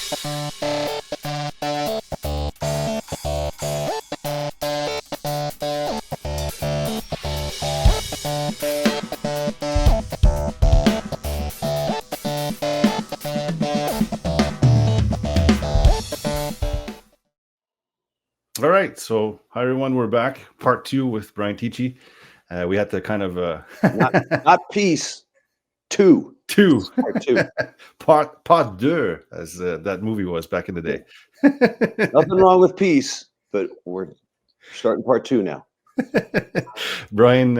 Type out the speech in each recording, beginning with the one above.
All right, so hi everyone, we're back, part 2 with Brian Tichy. We had to kind of Not peace. Two. two Part two. part deux, as that movie was back in the day. Nothing wrong with peace, but we're starting part 2 now. Brian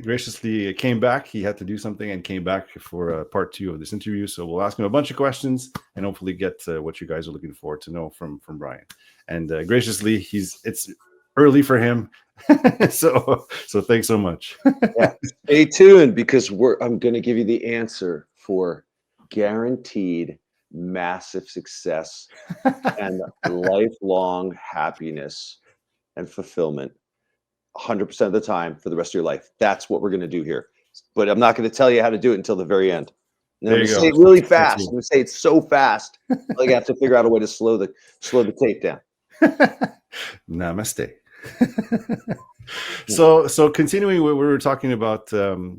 graciously came back. He had to do something and came back for part 2 of this interview. So we'll ask him a bunch of questions and hopefully get what you guys are looking for to know from Brian. And graciously, it's early for him. so thanks so much. Yeah. Stay tuned because I'm going to give you the answer for guaranteed massive success and lifelong happiness and fulfillment 100% of the time for the rest of your life. That's what we're going to do here. But I'm not going to tell you how to do it until the very end. And I'm going to say it really fast. I'm going to say it so fast. I have to figure out a way to slow the tape down. Namaste. So continuing what we were talking about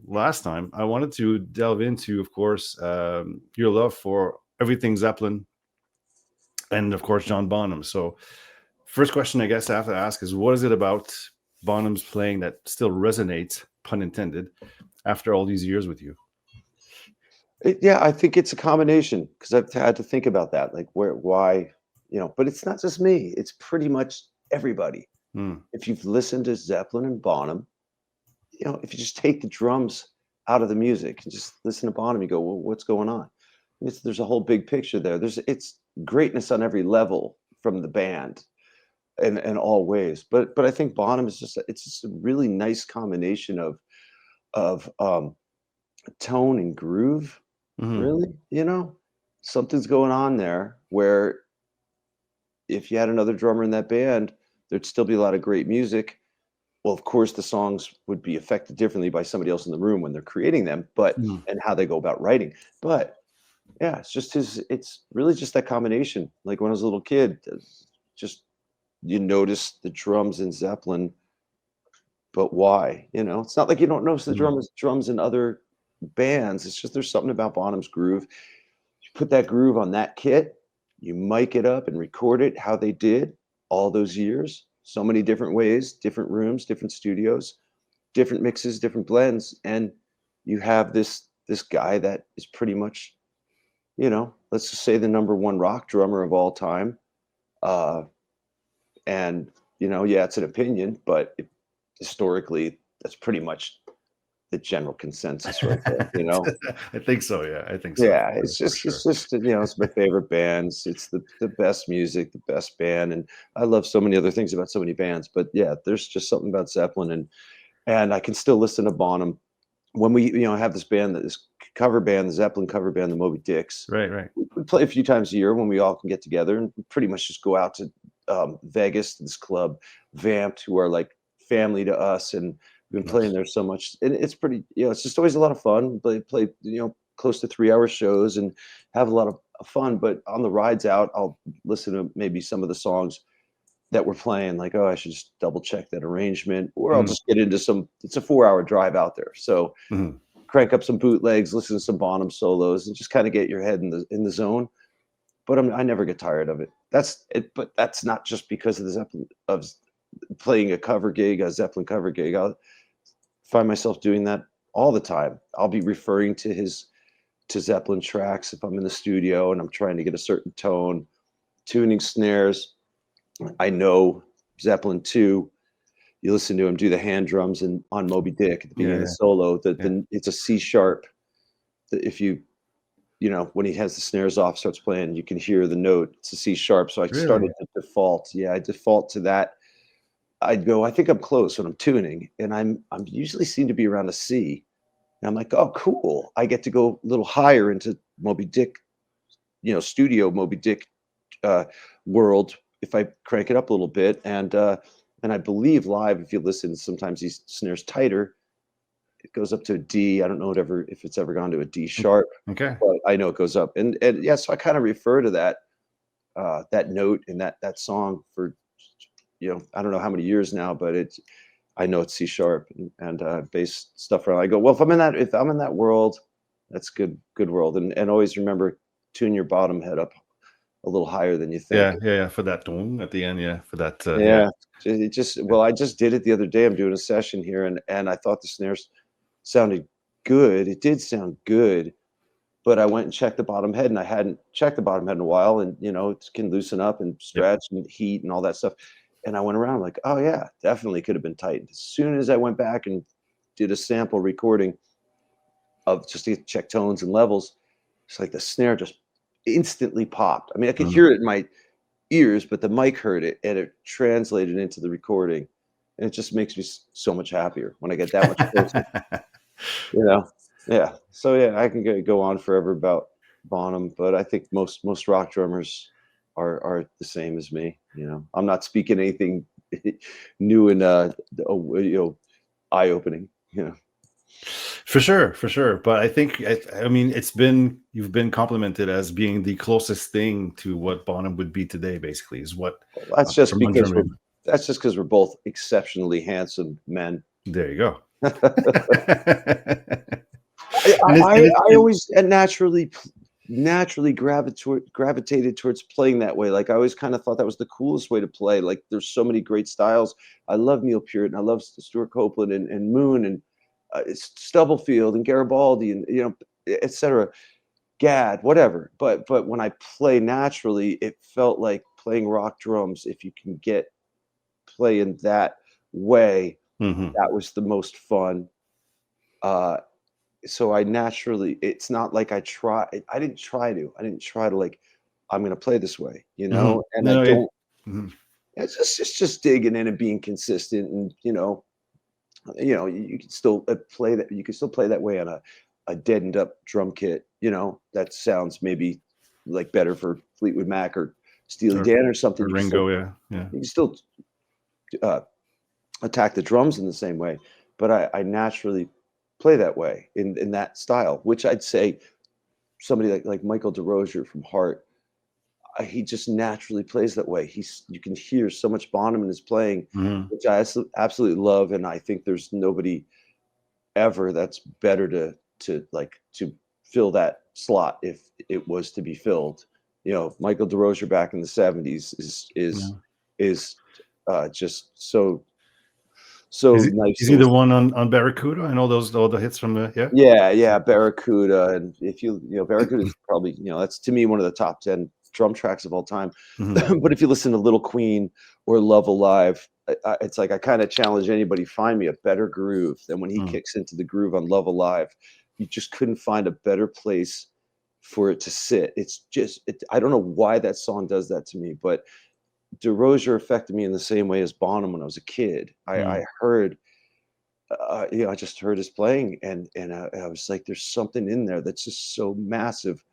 last time, I wanted to delve into, of course, your love for everything Zeppelin and, of course, John Bonham. So first question I guess I have to ask is, what is it about Bonham's playing that still resonates, pun intended, after all these years with you? Yeah, I think it's a combination because I've had to think about that, like why, but it's not just me. It's pretty much everybody. If you've listened to Zeppelin and Bonham, if you just take the drums out of the music and just listen to Bonham, you go, well, what's going on? There's a whole big picture there. It's greatness on every level from the band in all ways. But I think Bonham is it's a really nice combination of tone and groove. Really, something's going on there where if you had another drummer in that band, there'd still be a lot of great music. Well, of course, the songs would be affected differently by somebody else in the room when they're creating them, but and how they go about writing. But yeah, it's really just that combination. Like when I was a little kid, just you notice the drums in Zeppelin, but why? It's not like you don't notice the drums in other bands. It's just there's something about Bonham's groove. You put that groove on that kit, you mic it up and record it how they did all those years, so many different ways, different rooms, different studios, different mixes, different blends, and you have this guy that is pretty much, let's just say the number one rock drummer of all time. And yeah, it's an opinion, but historically, that's pretty much the general consensus right there, I think so. Yeah, I think so. Yeah, it's just it's my favorite bands. It's the best music, the best band, and I love so many other things about so many bands. But yeah, there's just something about Zeppelin, and I can still listen to Bonham when we have this band, this cover band, the Zeppelin cover band, the Moby Dicks. Right. We play a few times a year when we all can get together and pretty much just go out to Vegas, to this club, Vamped, who are like family to us, and we've been playing there so much, and it's pretty, it's just always a lot of fun. Play close to 3-hour shows and have a lot of fun. But on the rides out, I'll listen to maybe some of the songs that we're playing, like, oh, I should just double check that arrangement, or I'll just get into it's a 4-hour drive out there, so crank up some bootlegs, listen to some Bonham solos, and just kind of get your head in the zone. But I never get tired of it. That's it. But that's not just because of the Zeppelin, of playing a cover gig, a Zeppelin cover gig. I'll find myself doing that all the time. I'll be referring to Zeppelin tracks if I'm in the studio and I'm trying to get a certain tone, tuning snares. I know Zeppelin 2, you listen to him do the hand drums on Moby Dick at the beginning of the solo, it's a C sharp. If you when he has the snares off, starts playing, you can hear the note. It's a C sharp. So I started to default. Yeah, I default to that. I'd go, I think I'm close when I'm tuning, and I'm usually seem to be around a C. And I'm like, oh, cool. I get to go a little higher into Moby Dick, studio Moby Dick world if I crank it up a little bit. And I believe live, if you listen, sometimes these snares tighter. It goes up to a D. I don't know if it's ever gone to a D sharp. Okay. But I know it goes up. And yeah, so I kind of refer to that that note in that song for, I don't know how many years now, but I know it's C sharp and bass stuff around. I go, well, if I'm in that world, that's good world. And always remember, tune your bottom head up a little higher than you think. Yeah. For that dong at the end, yeah. For that, Yeah. I just did it the other day. I'm doing a session here, and I thought the snares sounded good. It did sound good, but I went and checked the bottom head, and I hadn't checked the bottom head in a while, and it can loosen up and stretch and heat and all that stuff. And I went around like, oh yeah, definitely could have been tightened. As soon as I went back and did a sample recording of just to check tones and levels, it's like the snare just instantly popped. I mean, I could hear it in my ears, but the mic heard it, and it translated into the recording, and it just makes me so much happier when I get that much closer. Yeah. So yeah, I can go on forever about Bonham, but I think most rock drummers are the same as me. I'm not speaking anything new and eye opening. For sure. But I think, I mean, you've been complimented as being the closest thing to what Bonham would be today. Basically, is what. That's just because we're both exceptionally handsome men. There you go. I always naturally gravitated towards playing that way. Like I always kind of thought that was the coolest way to play. Like there's so many great styles. I love Neil Peart, and I love Stuart Copeland and Moon and Stubblefield and Garibaldi and etc. Gadd, whatever. But when I play naturally, it felt like playing rock drums. If you can play in that way, that was the most fun. So I naturally, it's not like I didn't try to like, I'm going to play this way, and No, I don't, it's just digging in and being consistent. And, you can still play that. You can still play that way on a deadened up drum kit, that sounds maybe like better for Fleetwood Mac or Steely Dan or something. Or Ringo. Yeah. You can still attack the drums in the same way, but I naturally play that way in that style, which I'd say somebody like Michael DeRosier from Heart, he just naturally plays that way. You can hear so much Bonham in his playing, which I absolutely love, and I think there's nobody ever that's better to fill that slot if it was to be filled. Michael DeRosier back in the 70s is just so nice. Is he the one on Barracuda and all the hits from the yeah Barracuda? And if Barracuda is probably that's to me one of the top 10 drum tracks of all time. But if you listen to Little Queen or Love Alive, it's like I kind of challenge anybody, find me a better groove than when he kicks into the groove on Love Alive. You just couldn't find a better place for it to sit. It's just I don't know why that song does that to me, but DeRosier affected me in the same way as Bonham when I was a kid. I heard, I just heard his playing, and I was like, there's something in there that's just so massive,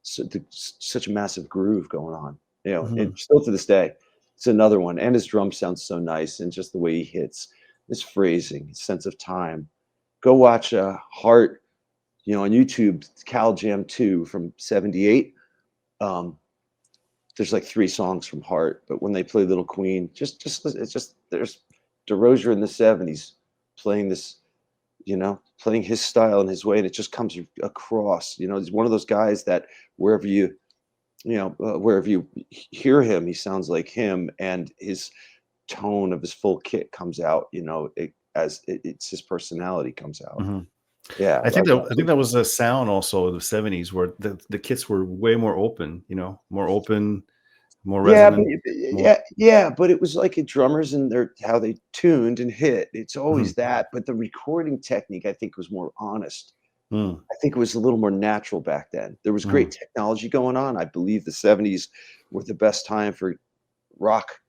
such a massive groove going on. And still to this day, it's another one. And his drum sounds so nice, and just the way he hits, his phrasing, his sense of time. Go watch Heart, on YouTube, Cal Jam 2 from '78. There's like 3 songs from Heart, but when they play Little Queen, just it's just there's DeRosier in the 70s playing this, playing his style and his way, and it just comes across. He's one of those guys that wherever you hear him, he sounds like him, and his tone of his full kit comes out. It's his personality comes out. Yeah, I think that was a sound also of the 70s where the kits were way more open, more open, more resonant. But it was like drummers and how they tuned and hit. It's always that, but the recording technique I think was more honest. I think it was a little more natural back then. There was great technology going on. I believe the 70s were the best time for rock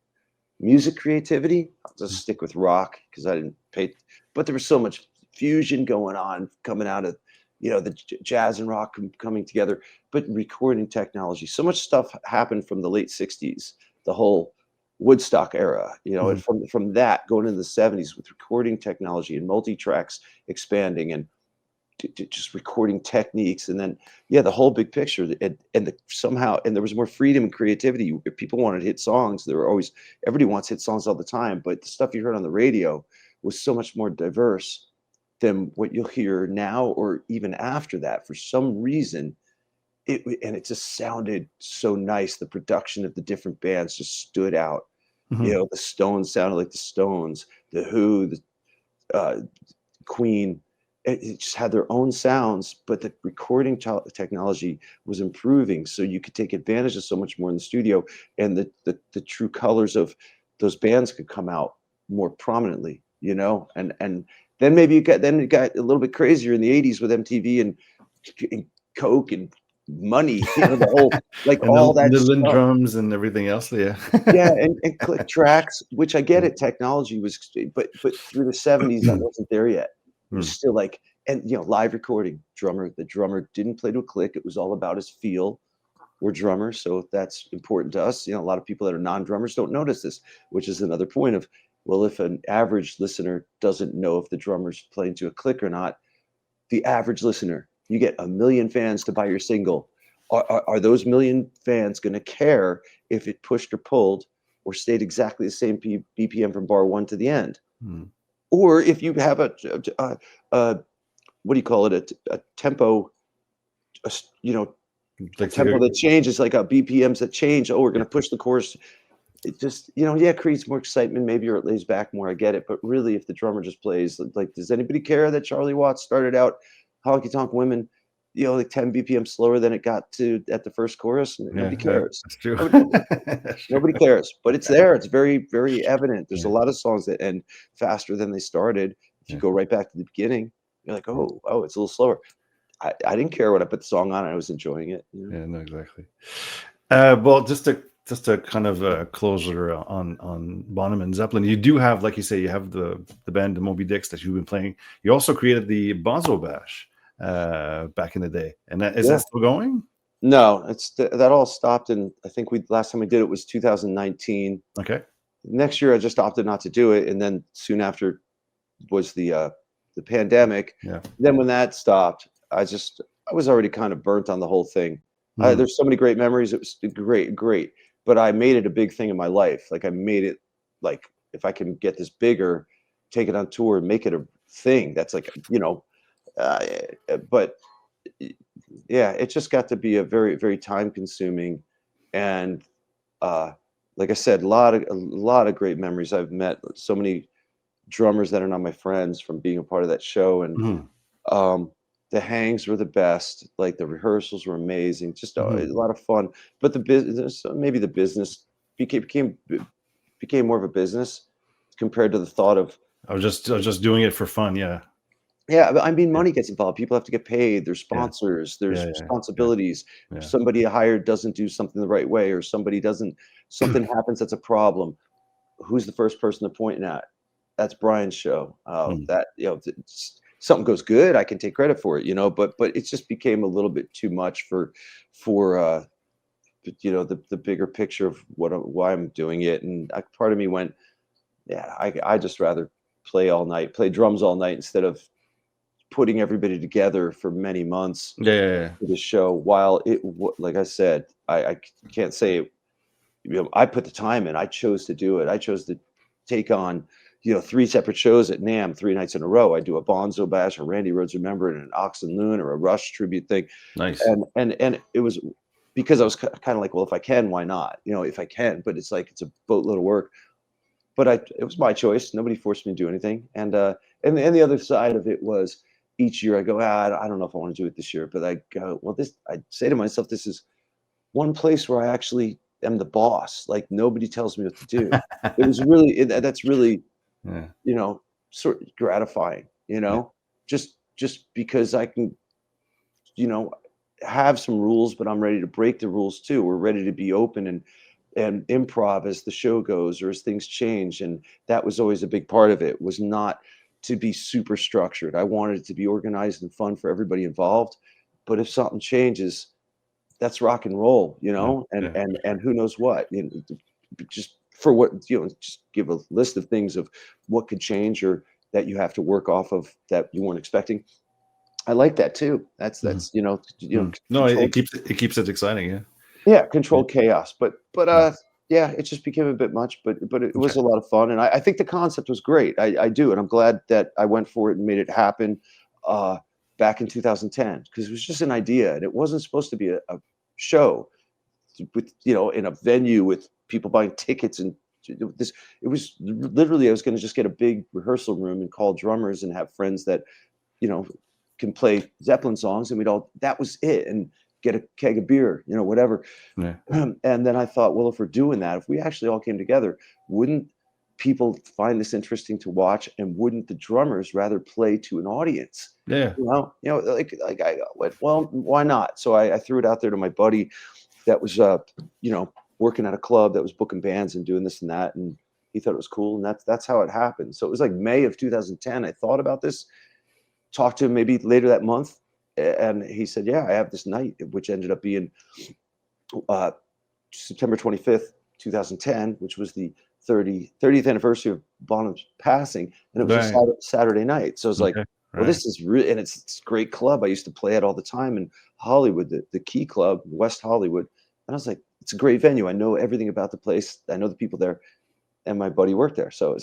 music creativity. I'll just stick with rock because I didn't pay, but there was so much fusion going on coming out of the jazz and rock coming together. But recording technology, so much stuff happened from the late 60s, the whole Woodstock era, and from that going into the 70s with recording technology and multi-tracks expanding, and just recording techniques, and then the whole big picture, and somehow, and there was more freedom and creativity. If people wanted hit songs, there were always, everybody wants hit songs all the time, but the stuff you heard on the radio was so much more diverse than what you'll hear now or even after that. For some reason, and it just sounded so nice. The production of the different bands just stood out. Mhm. The Stones sounded like the Stones, the Who, the Queen. It just had their own sounds, but the recording technology was improving, so you could take advantage of so much more in the studio, and the true colors of those bands could come out more prominently, and then maybe it got a little bit crazier in the 80s with MTV and Coke and money, the whole, like, And all that the stuff. drums and everything else, yeah. Yeah, and click tracks, which I get it, technology was, but through the '70s, that wasn't there yet. It was Mm, still like, and, live recording, the drummer didn't play to a click, it was all about his feel. We're drummers, so that's important to us. A lot of people that are non-drummers don't notice this, which is another point of, well, if an average listener doesn't know if the drummer's playing to a click or not, the average listener, you get a million fans to buy your single. Are those million fans going to care if it pushed or pulled or stayed exactly the same BPM from bar one to the end? mm. Or if you have a what do you call it? A tempo, a, s- you know, a Like tempo that changes, like a BPMs that change. Oh, we're going yeah. to push the chorus. It just, it creates more excitement maybe, or it lays back more. I get it. But really, if the drummer just plays, like, does anybody care that Charlie Watts started out Honky Tonk Women, like 10 BPM slower than it got to at the first chorus? Yeah, Nobody cares. that's true. Nobody cares. That's true. Nobody cares. But it's there. It's very, very evident. There's a Yeah, lot of songs that end faster than they started. If you yeah, go right back to the beginning, you're like, yeah, oh, it's a little slower. I didn't care what I put the song on. I was enjoying it. yeah, no, exactly. Well, just to kind of closure on Bonham and Zeppelin, you do have, like you say, you have the band, the Moby Dicks, that you've been playing. You also created the Bonzo Bash back in the day, and is Yeah. that still going? No, that all stopped, and I think we last time we did it was 2019. Okay. Next year, I just opted not to do it, and then soon after was the pandemic. Yeah. Then when that stopped, I was already kind of burnt on the whole thing. Mm. There's so many great memories. It was great, but I made it a big thing in my life. Like, I made it, like, if I can get this bigger, take it on tour, and make it a thing. That's like, uh, but yeah, it just got to be a very, very time consuming, and uh, like I said, a lot of great memories. I've met so many drummers that are not my friends from being a part of that show, and Mhm. um, the hangs were the best. Like, the rehearsals were amazing, just a Mhm. lot of fun. But the business, maybe the business became more of a business compared to the thought of, I was just doing it for fun. Yeah. yeah, but I mean, Yeah. money gets involved. People have to get paid. There's Yeah. sponsors. Yeah. There's Yeah. Yeah. responsibilities. If Yeah. somebody hired doesn't do something the right way, or something happens that's a problem, who's the first person to point at? That's Brian's show. Mm. That, something goes good, I can take credit for it, but it just became a little bit too much for the bigger picture of why I'm doing it, and part of me went, yeah, I just rather play drums all night instead of putting everybody together for many months Yeah. Yeah. Yeah. for the show. While like I said, I can't say, I put the time in. I chose to do it. I chose to take on, 3 separate shows at NAMM 3 nights in a row. I do a Bonzo Bash, a Randy Rhoads Remembered, and an Oxen Loon, or a Rush tribute thing. Nice. And it was because I was kind of like, well, if I can, why not? If I can, but it's like, it's a boatload of work. But it was my choice. Nobody forced me to do anything. And the other side of it was, each year I go, I don't know if I want to do it this year, but I go, well, I say to myself, this is one place where I actually am the boss. Like, nobody tells me what to do. It was really, that's really, Yeah. sort of gratifying, Yeah. just because I can, you know, have some rules, but I'm ready to break the rules too. We're ready to be open and improv as the show goes, or as things change. And that was always a big part of it, was not to be super structured. I wanted it to be organized and fun for everybody involved. But if something changes, that's rock and roll, Yeah. and Yeah. and who knows what, just for what, just give a list of things of what could change, or that you have to work off of, that you weren't expecting. I like that too. Mhm. That's No, controlled. it keeps it exciting. Yeah. Yeah, Yeah. controlled chaos. But Yeah. yeah, it just became a bit much. But it was Okay. a lot of fun, and I think the concept was great. I do, and I'm glad that I went for it and made it happen uh, back in 2010 because it was just an idea, and it wasn't supposed to be a show with in a venue with people buying tickets and this. It was literally I was going to just get a big rehearsal room and call drummers and have friends that you know, can play Zeppelin songs, and we'd all that was it, and get a keg of beer, whatever. Yeah. And then I thought, well, if we're doing that, if we actually all came together, wouldn't people find this interesting to watch, and wouldn't the drummers rather play to an audience? Yeah. Like I went, well, why not? So I threw it out there to my buddy that was, working at a club that was booking bands and doing this and that, and he thought it was cool, and that's how it happened. So it was like May of 2010. I thought about this, talked to him maybe later that month, and he said, "Yeah, I have this night," which ended up being uh, September 25th, 2010, which was the 30th anniversary of Bonham's passing, and it was a Right. Saturday night. So I was like, Okay. "Well, Right. this is really," and it's a great club. I used to play it all the time in Hollywood, the Key Club, West Hollywood, and I was like, "It's a great venue. I know everything about the place. I know the people there." And my buddy worked there. So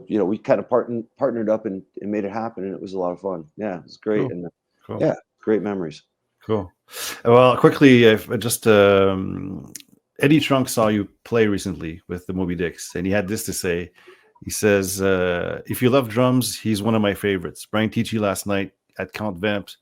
we kind of partnered up and made it happen, and it was a lot of fun. Yeah, it was great, Cool. and Cool. yeah, great memories. Cool. Well, quickly, if just Eddie Trunk saw you play recently with the Moby Dicks, and he had this to say. He says, "If you love drums, he's one of my favorites. Brian Tichy last night at Count Vamps.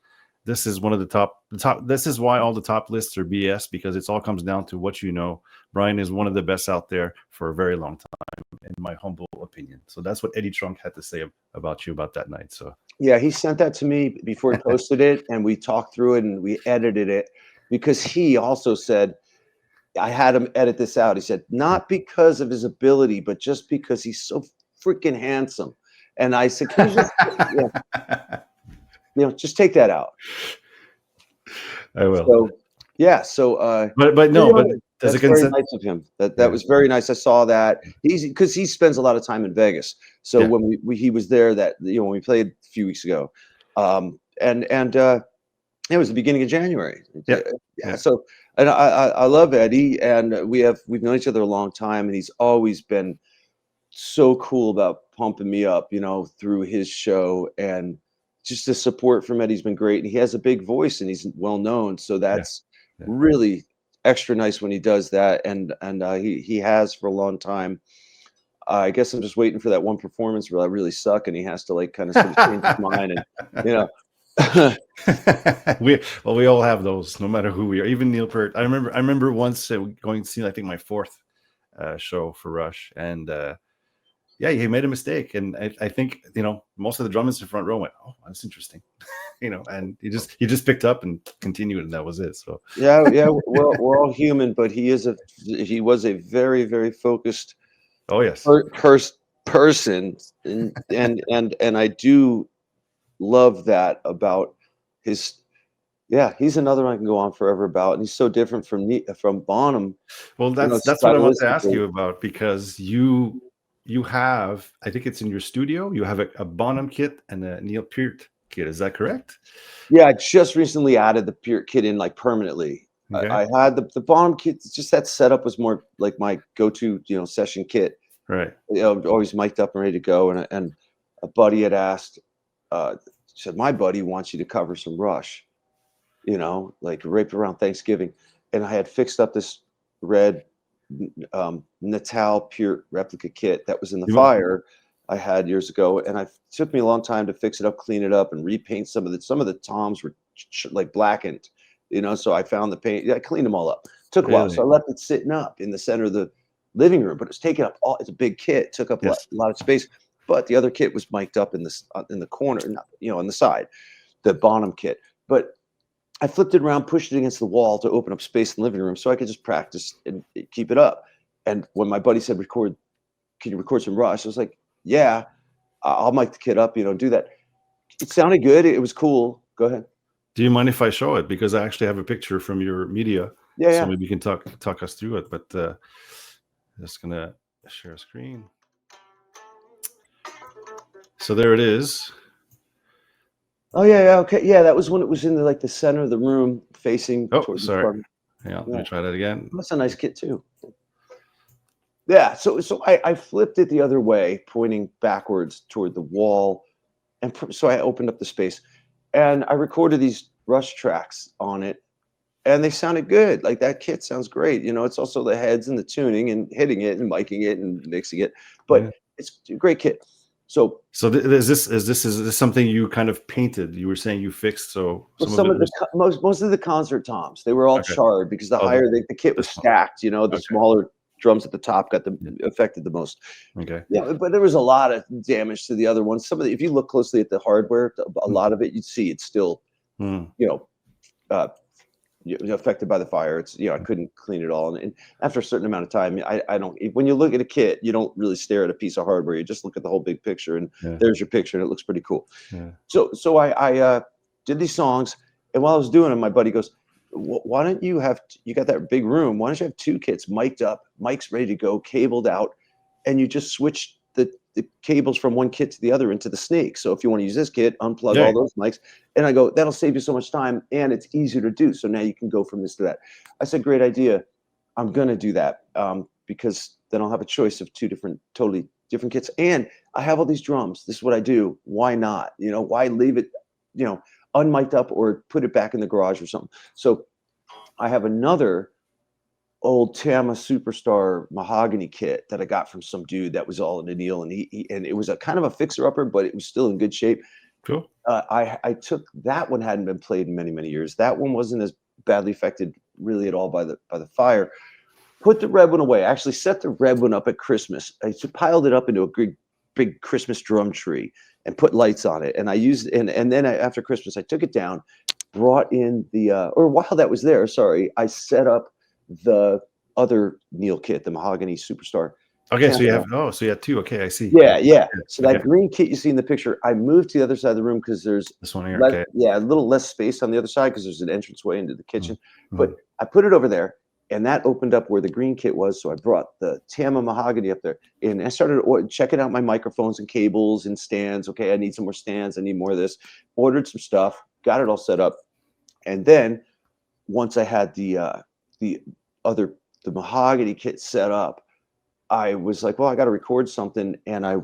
This is one of the top. The top. This is why all the top lists are BS because it all comes down to what you know. Brian is one of the best out there for a very long time, in my humble opinion. So that's what Eddie Trunk had to say about you about that night. So Yeah, he sent that to me before he posted it, and we talked through it and we edited it because he also said I had him edit this out. He said not because of his ability, but just because he's so freaking handsome. And I said, can you just just take that out? I will. So yeah, so But you no, but know, as a that's very consent, nice of him. That yeah, was very nice. I saw that. He's because he spends a lot of time in Vegas. So yeah, when he was there that when we played a few weeks ago, and it was the beginning of January. yeah, Yeah. yeah, So and I love Eddie, and we've known each other a long time, and he's always been so cool about pumping me up, through his show, and just the support from Eddie's been great. And he has a big voice, and he's well known, so yeah, that's yeah. really extra nice when he does that. And he has for a long time. I guess I'm just waiting for that one performance where I really suck, and he has to like kind of sort of change his mind, and you know. we all have those, no matter who we are. Even Neil Peart. I remember once going to see I think my fourth show for Rush, and yeah, he made a mistake, and I think most of the drummers in the front row went, "Oh, that's interesting," and he just picked up and continued, and that was it. So Yeah, we're all human, but he was a very, very focused oh yes, person, and I do love that about his. Yeah, he's another one I can go on forever about, and he's so different from Bonham, well that's what I want to ask stylistically. you about because you have, I think it's in your studio, you have a Bonham kit and a Neil Peart kit. Is that correct? Yeah, I just recently added the Peart kit in like permanently. Okay, I had the Bonham kit. It's just that setup was more like my go-to, session kit. right. Always mic'd up and ready to go. And a buddy had asked, uh, said, my buddy wants you to cover some Rush, like right around Thanksgiving. And I had fixed up this red Natal Pure replica kit that was in the You want- fire I had years ago. And it took me a long time to fix it up, clean it up, and repaint some of the toms were like blackened, so I found the paint. Yeah, I cleaned them all up. Took a while. So Really? I left it sitting up in the center of the living room, but it's taking up it's a big kit, took up a Yes. lot of space. But the other kit was mic'd up in the corner, on the side, the Bonham kit. But I flipped it around, pushed it against the wall to open up space in the living room so I could just practice and keep it up. And when my buddy said, can you record some Rush? I was like, yeah, I'll mic the kit up, do that. It sounded good. It was cool. Go ahead. Do you mind if I show it? Because I actually have a picture from your media, Yeah, so yeah. maybe you can talk us through it. But just gonna share screen. So there it is. Oh yeah, okay, yeah. That was when it was in the center of the room, facing Oh, toward the sorry. front. Yeah, let Yeah, me try that again. that's a nice kit too. Yeah, so I flipped it the other way, pointing backwards toward the wall, and so I opened up the space, and I recorded these Rush tracks on it, and they sounded good. Like that kit sounds great. It's also the heads and the tuning and hitting it and miking it and mixing it, Yeah. but it's a great kit. So So is this something you kind of painted? You were saying you fixed, so well, some of it was most of the concert toms, they were all okay. charred because the Oh, higher the kit was this one. stacked. The Okay. smaller drums at the top got Yeah. affected the most. Okay. Yeah, but there was a lot of damage to the other ones. Some of the, if you look closely at the hardware, a Mm, lot of it you'd see it's still, mm, you know, uh, affected by the fire. I couldn't clean it all, and after a certain amount of time, I don't. When you look at a kit, you don't really stare at a piece of hardware. You just look at the whole big picture, and yeah. there's your picture, and it looks pretty cool. Yeah. So I did these songs, and while I was doing them, my buddy goes, Why don't you have? You got that big room. Why don't you have two kits mic'd up, mics ready to go, cabled out, and you just switch the cables from one kit to the other into the snake. So if you want to use this kit, unplug Yeah. all those mics." And I go, "That'll save you so much time, and it's easier to do. So now you can go from this to that." I said, "Great idea. I'm gonna do that because then I'll have a choice of two totally different kits, and I have all these drums. This is what I do. Why not? Why leave it, you know, unmiked up or put it back in the garage or something?" So I have another old Tama Superstar mahogany kit that I got from some dude that was all in anneal, and and it was a kind of a fixer upper, but it was still in good shape. Cool. I took that one, hadn't been played in many years. That one wasn't as badly affected really at all by the fire. Put the red one away. I actually set the red one up at Christmas. I piled it up into a big Christmas drum tree and put lights on it. And I used and then after Christmas I took it down, brought in the or while that was there, sorry, I set up the other Neil kit, the mahogany Superstar Okay, so Tampa. you had two. Okay, I see. Yeah. Yeah. So Yeah. that Okay. green kit you see in the picture, I moved to the other side of the room because there's This one here. Okay. a little less space on the other side because there's an entranceway into the Mm, kitchen. But mm. I put it over there, and that opened up where the green kit was. So I brought the Tama mahogany up there, and I started checking out my microphones and cables and stands. Okay, I need some more stands. I need more of this. Ordered some stuff, got it all set up, and then once I had the other the mahogany kit set up, I was like, well, I got to record something, and I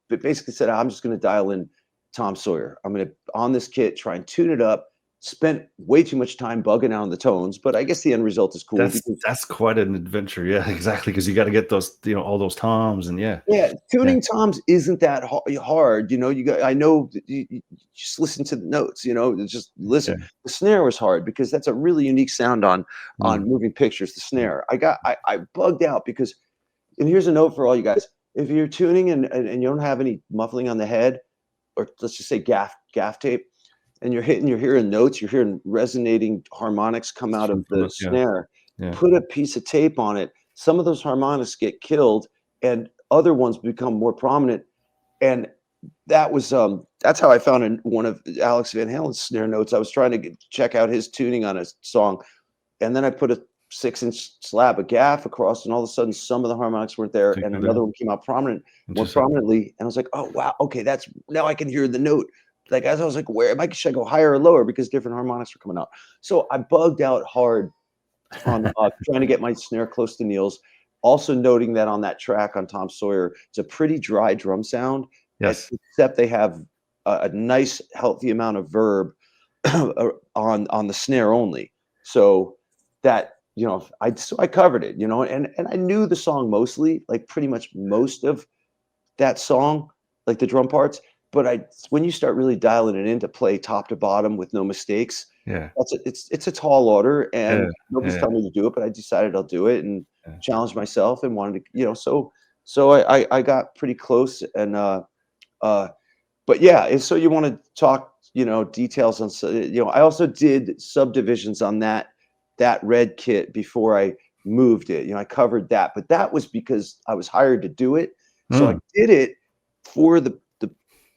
basically said, I'm just going to dial in Tom Sawyer. I'm going to on this kit try and tune it up. Spent way too much time bugging out on the tones, but I guess the end result is cool That's because that's quite an adventure. Yeah, exactly. Because you got to get those, all those toms, and yeah, yeah, yeah, tuning toms isn't that hard. You got. I know you just listen to the notes. Just yeah. listen. The snare was hard because that's a really unique sound on Mm, moving pictures. The mm. snare. I bugged out because. And here's a note for all you guys. If you're tuning and you don't have any muffling on the head, or let's just say gaff tape, and you're hearing notes, you're hearing resonating harmonics come out of From the the yeah, snare, yeah. put a piece of tape on it. Some of those harmonics get killed and other ones become more prominent. And that's how I found one of Alex Van Halen's snare notes. I was trying to check out his tuning on a song, and then I put a 6-inch slab of gaff across, and all of a sudden some of the harmonics weren't there, Take and it another in. one came out more Interesting. prominently. And I was like, oh wow, okay, that's now I can hear the note. Like as I was like, where am I? Should I go higher or lower because different harmonics are coming out? So I bugged out hard on trying to get my snare close to Neil's. Also noting that on that track on Tom Sawyer, it's a pretty dry drum sound, Yes. except they have a nice healthy amount of verb on the snare only. So that I covered it, and I knew the song mostly, like pretty much most of that song, like the drum parts. But when you start really dialing it in to play top to bottom with no mistakes, Yeah. it's a tall order, Yeah. and nobody's Yeah. telling me to do it, but I decided I'll do it and Yeah. challenge myself and wanted to, so I got pretty close and uh but yeah, and so you want to talk, details on, I also did subdivisions on that red kit before I moved it. I covered that, but that was because I was hired to do it. So I Mm. did it for the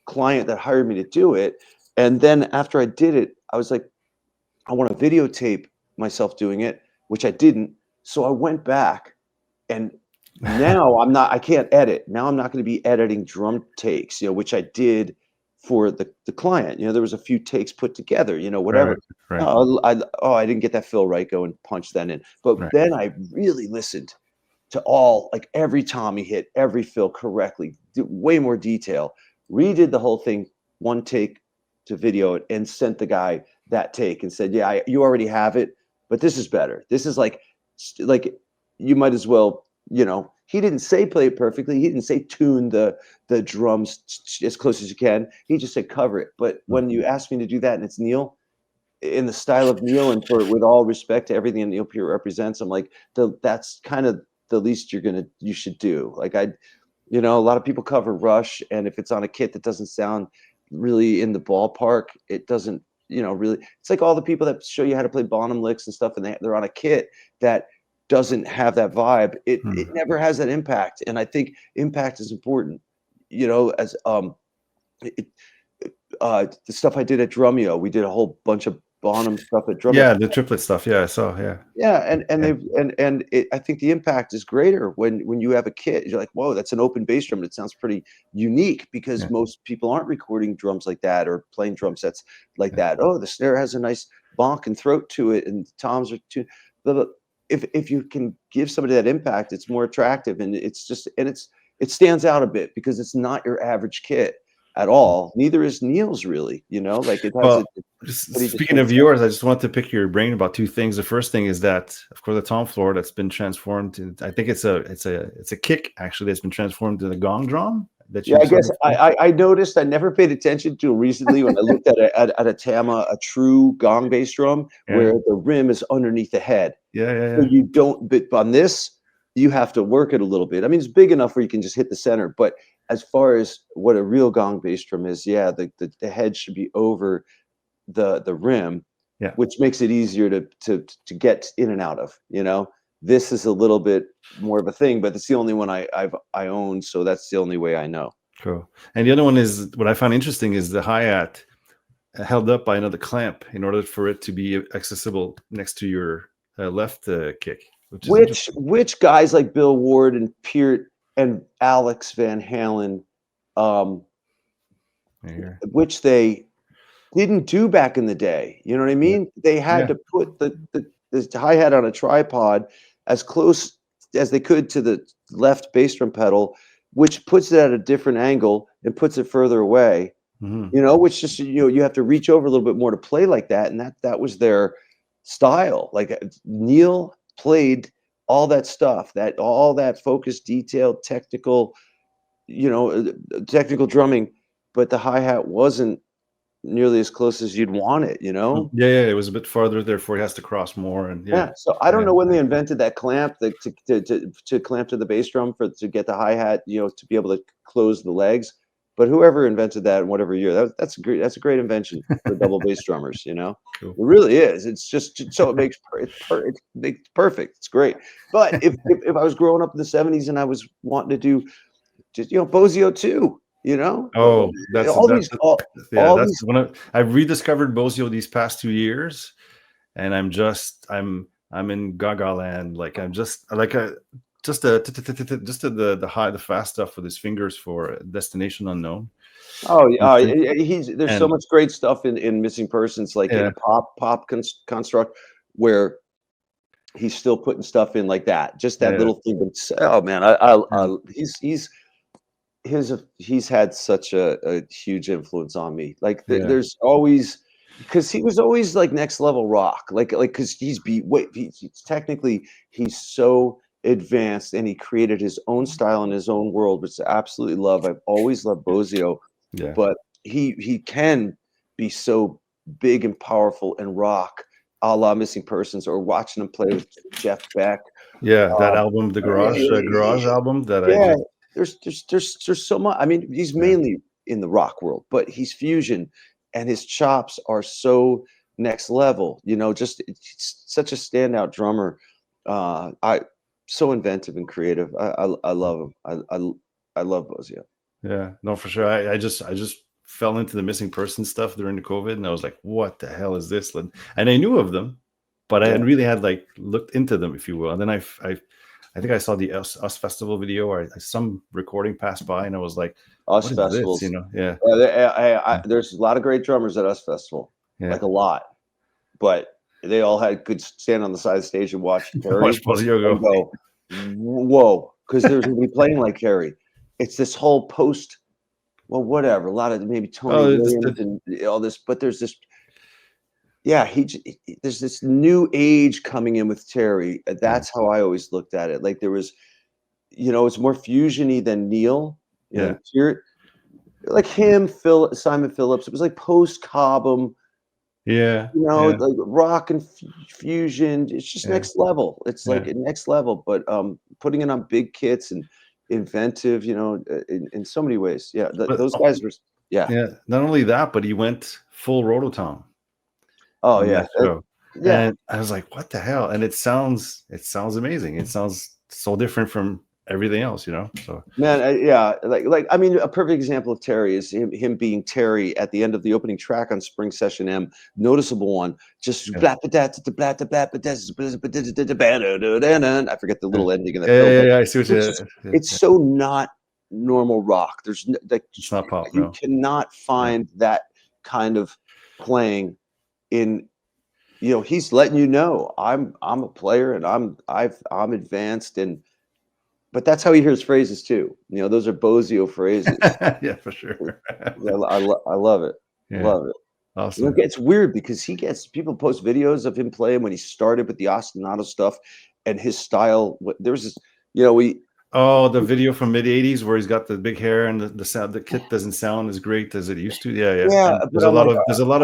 client that hired me to do it. And then after I did it, I was like, I want to videotape myself doing it, which I didn't. So I went back and now I can't edit. Now I'm not going to be editing drum takes, which I did for the client. You know, there was a few takes put together, you know, whatever. Right. Right. Oh, I didn't get that fill right. Go and punch that in. But Right. then I really listened to all, like every tom he hit, every fill correctly, way more detail. Redid the whole thing, one take to video it, and sent the guy that take and said, "Yeah, you already have it, but this is better. This is like you might as well, you know." He didn't say play it perfectly. He didn't say tune the drums as close as you can. He just said cover it. But when you ask me to do that, and it's Neil, in the style of Neil, and for with all respect to everything that Neil Peart represents, I'm like, that's kind of the least you should do. Like you know, a lot of people cover Rush, and if it's on a kit that doesn't sound really in the ballpark, it doesn't, you know, really. It's like all the people that show you how to play Bonham licks and stuff, and they're on a kit that doesn't have that vibe. It never has that impact, and I think impact is important. You know, as it, the stuff I did at Drumeo, we did a whole bunch of Bonham stuff at Drumeo. Yeah, the triplet stuff. Yeah, I saw. Yeah. Yeah, I think the impact is greater when you have a kit. You're like, whoa, that's an open bass drum. It sounds pretty unique because most people aren't recording drums like that or playing drum sets like that. Oh, the snare has a nice bonk and throat to it, and toms are too. If you can give somebody that impact, it's more attractive, and it stands out a bit because it's not your average kit at all. Neither is Neil's really. You know, like it has. Well, speaking of yours, I just want to pick your brain about two things. The first thing is that, of course, the tom floor that's been transformed. I think it's a kick actually that's been transformed into a gong drum. Yeah, I guess I noticed. I never paid attention to recently when I looked at a Tama, a true gong bass drum, where the rim is underneath the head. Yeah. So you don't. But on this, you have to work it a little bit. I mean, it's big enough where you can just hit the center. But as far as what a real gong bass drum is, yeah, the head should be over the rim, which makes it easier to get in and out of. You know, this is a little bit more of a thing, but it's the only one I own, so that's the only way I know. Cool. And the other one is what I found interesting is the hi-hat held up by another clamp in order for it to be accessible next to your left kick. Which guys like Bill Ward and Peart and Alex Van Halen, which they didn't do back in the day. You know what I mean? They had to put the hi-hat on a tripod as close as they could to the left bass drum pedal, which puts it at a different angle and puts it further away. You know, which just, you know, you have to reach over a little bit more to play like that, and that was their style. Like Neil played all that stuff, all that focused, detailed, technical, you know, technical drumming, but the hi-hat wasn't nearly as close as you'd want it, you know? Yeah, it was a bit farther, therefore he has to cross more. And so I don't know when they invented that clamp to clamp to the bass drum to get the hi-hat, you know, to be able to close the legs. But whoever invented that in whatever year, that's a great invention for double bass drummers, you know? Cool. It really is. It's just so it makes it's perfect. It's great. But if I was growing up in the 70s and I was wanting to do just, you know, Bozio too, you know? Oh, that's one I've rediscovered Bozio these past 2 years, and I'm in Gaga land. Like I'm just like the high, the fast stuff with his fingers for Destination Unknown. Oh yeah, there's so much great stuff in Missing Persons, like in a pop construct where he's still putting stuff in like that, just that little thing. But oh man, he's had such a huge influence on me. Like there's always, because he was always like next level rock, like because he's technically he's so advanced, and he created his own style in his own world, which I absolutely love. I've always loved Bozio, but he can be so big and powerful and rock, a la Missing Persons, or watching him play with Jeff Beck. That album, the Garage album. There's so much. I mean, he's mainly in the rock world, but he's fusion, and his chops are so next level. You know, just it's such a standout drummer. So inventive and creative. I love him. I love Bozio. Yeah, no, for sure. I just fell into the Missing Person stuff during the COVID, and I was like, what the hell is this? And I knew of them, but I hadn't really had like looked into them, if you will. And then I think I saw the Us Festival video, or some recording passed by, and I was like, Us "What is this?" festivals. You know? Yeah, There's a lot of great drummers at Us Festival, yeah. like a lot, but they all could stand on the side of the stage and watch Terry Watch Bozio and go. go, whoa, because there's nobody playing like Terry. It's this whole post, well, whatever, a lot of maybe Tony Oh, Williams and all this, but there's this, yeah, there's this new age coming in with Terry. That's how I always looked at it. Like there was, it's more fusion-y than Neil. yeah, Like him, Simon Phillips. It was like post Cobham, yeah, yeah, like rock and fusion. It's just yeah, next level. It's like yeah. a next level, but putting it on big kits and inventive, in so many ways. Yeah, But those guys were. Yeah. yeah, not only that, but he went full Rototom Oh in yeah. that show, Yeah. and I was like, "What the hell?" And it sounds amazing. It sounds so different from everything else, you know. So Man, yeah, like I mean, a perfect example of Terry is him being Terry at the end of the opening track on Spring Session M. Noticeable one, just yeah, I forget the yeah, little ending in the yeah, film, yeah, but yeah, I see what you. it's so not normal rock. There's like It's not pop, you no. cannot Yeah, find that kind of playing in. He's letting you know I'm a player and I'm advanced and. But that's how he hears phrases too. Those are Bozio phrases. yeah, for sure. I love it. Yeah, Love it. awesome. It's weird because people post videos of him playing when he started with the ostinato stuff and his style. There was this, we Oh, the video from mid '80s where he's got the big hair and the sound. The kit doesn't sound as great as it used to. Yeah, yeah. yeah, And but I'm like, there's a lot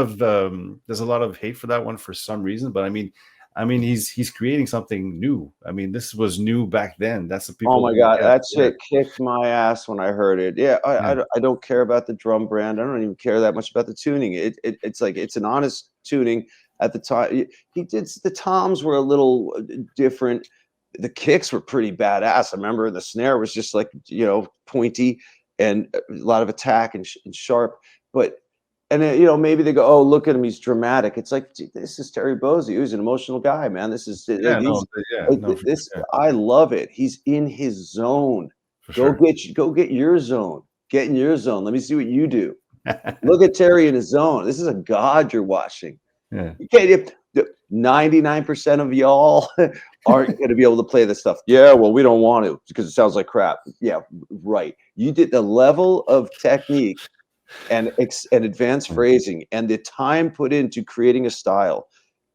of hate for that one for some reason. But I mean, he's creating something new. I mean, this was new back then. That's what oh people my don't God, get. that Yeah, shit kicked my ass when I heard it. Yeah, yeah, I don't care about the drum brand. I don't even care that much about the tuning. It's like it's an honest tuning at the time. He did the toms were a little different. The kicks were pretty badass. I remember the snare was just like pointy and a lot of attack and sharp. But and then, maybe they go, oh, look at him, he's dramatic. It's like, gee, this is Terry Bozzio. He's an emotional guy, man. This is like yeah. No, yeah, like no, for this. sure. I love it. He's in his zone. For Go sure. get your zone. Get in your zone. Let me see what you do. Look at Terry in his zone. This is a god you're watching. Yeah, You can't. 99% of y'all aren't going to be able to play this stuff. Yeah, well, we don't want to because it sounds like crap. Yeah, right. You did the level of technique and advanced phrasing and the time put into creating a style.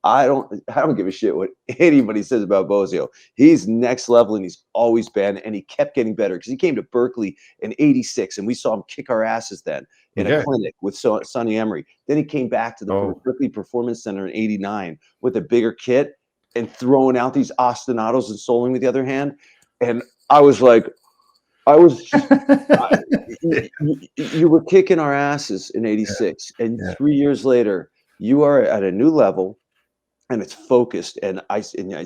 I don't give a shit what anybody says about Bozio. He's next level and he's always been, and he kept getting better because he came to Berkeley in '86 and we saw him kick our asses then in a yeah. clinic with Sonny Emery. Then he came back to the Oh, Berkeley Performance Center in '89 with a bigger kit and throwing out these ostinatos and soling with the other hand. And I was like, I was just you were kicking our asses in '86, and yeah. 3 years later, you are at a new level, and it's focused, and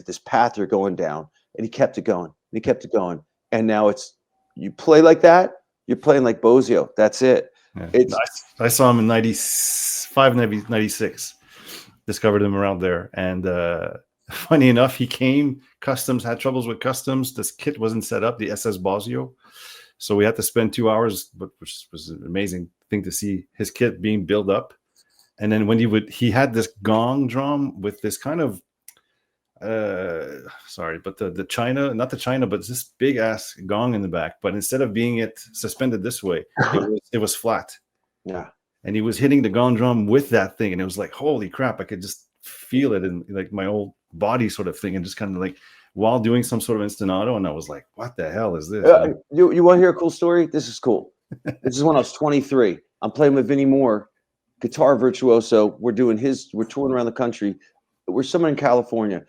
this path you're going down, and he kept it going, and he kept it going, and now it's you play like that, you're playing like Bozio. That's it. Yeah. It's I saw him in 95, 96. Discovered him around there. And funny enough, he came, customs, had troubles with customs. This kit wasn't set up, the SS Bosio. So we had to spend 2 hours, which was an amazing thing to see his kit being built up. And then when he had this gong drum with this kind of, sorry, but the China, not the China, but this big ass gong in the back. But instead of being it suspended this way, it was flat. yeah. And he was hitting the gong drum with that thing, and it was like, holy crap! I could just feel it in like my whole body, sort of thing, and just kind of like while doing some sort of instonato, and I was like, what the hell is this? You want to hear a cool story? This is cool. This is when I was 23. I'm playing with Vinnie Moore, guitar virtuoso. We're touring around the country. We're somewhere in California.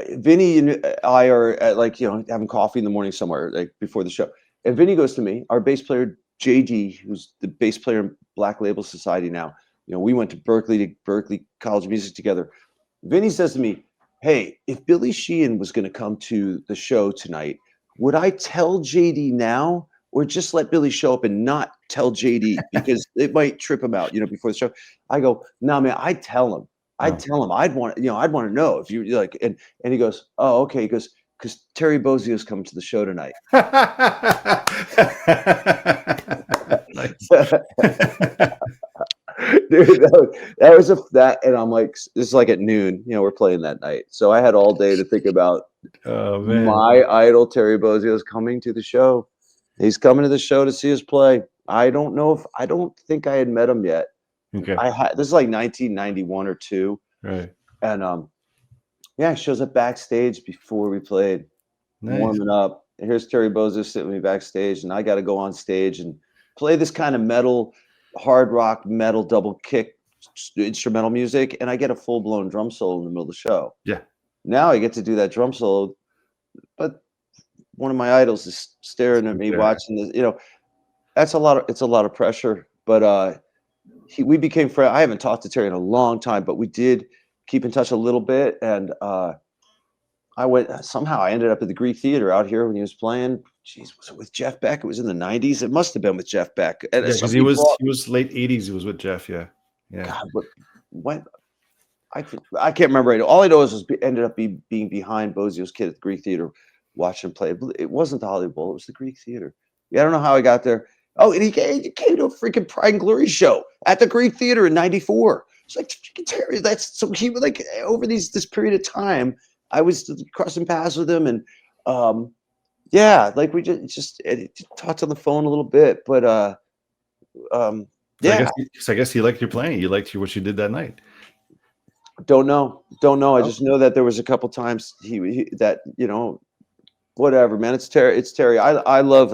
Vinny and I are at having coffee in the morning somewhere like before the show. And Vinny goes to me, our bass player JD, who's the bass player in Black Label Society now. We went to Berkeley College of Music together. Vinny says to me, hey, if Billy Sheehan was going to come to the show tonight, would I tell JD now or just let Billy show up and not tell JD because it might trip him out, before the show? I go, no, man, I'd tell him. I'd want to know if you like, and he goes, oh, okay. He goes, because Terry Bozzio's coming to the show tonight. Nice. Dude, that was that, and I'm like, this is like at noon. We're playing that night, so I had all day to think about. Oh man, my idol Terry Bozzio is coming to the show. He's coming to the show to see us play. I don't think I had met him yet. okay, This is like 1991 or 2, right, and yeah, he shows up backstage before we played, nice. warming up. And here's Terry Bozzio sitting with me backstage, and I got to go on stage and play this kind of metal, hard rock, metal double kick instrumental music, and I get a full blown drum solo in the middle of the show. Yeah. Now I get to do that drum solo, but one of my idols is staring at me, watching this. That's a lot of it's a lot of pressure. But we became friends. I haven't talked to Terry in a long time, but we did keep in touch a little bit, and I ended up at the Greek Theater out here when he was playing. Jeez, was it with Jeff Beck? It was in the 90s. It must have been with Jeff Beck. Yeah, because he was late 80s. He was with Jeff. Yeah. God, what? I can't remember. All I know is ended up being behind Bozzio's kid at the Greek Theater, watching him play. It wasn't the Hollywood Bowl. It was the Greek Theater. Yeah, I don't know how I got there. Oh, and he came to a freaking Pride and Glory show at the Greek Theater in '94. It's like, Terry, he was like, over this period of time, I was crossing paths with him, and yeah, like we just talked on the phone a little bit, but yeah. So I guess he liked your playing. You liked what you did that night. Don't know. I just know that there was a couple times he whatever, man. It's Terry. I love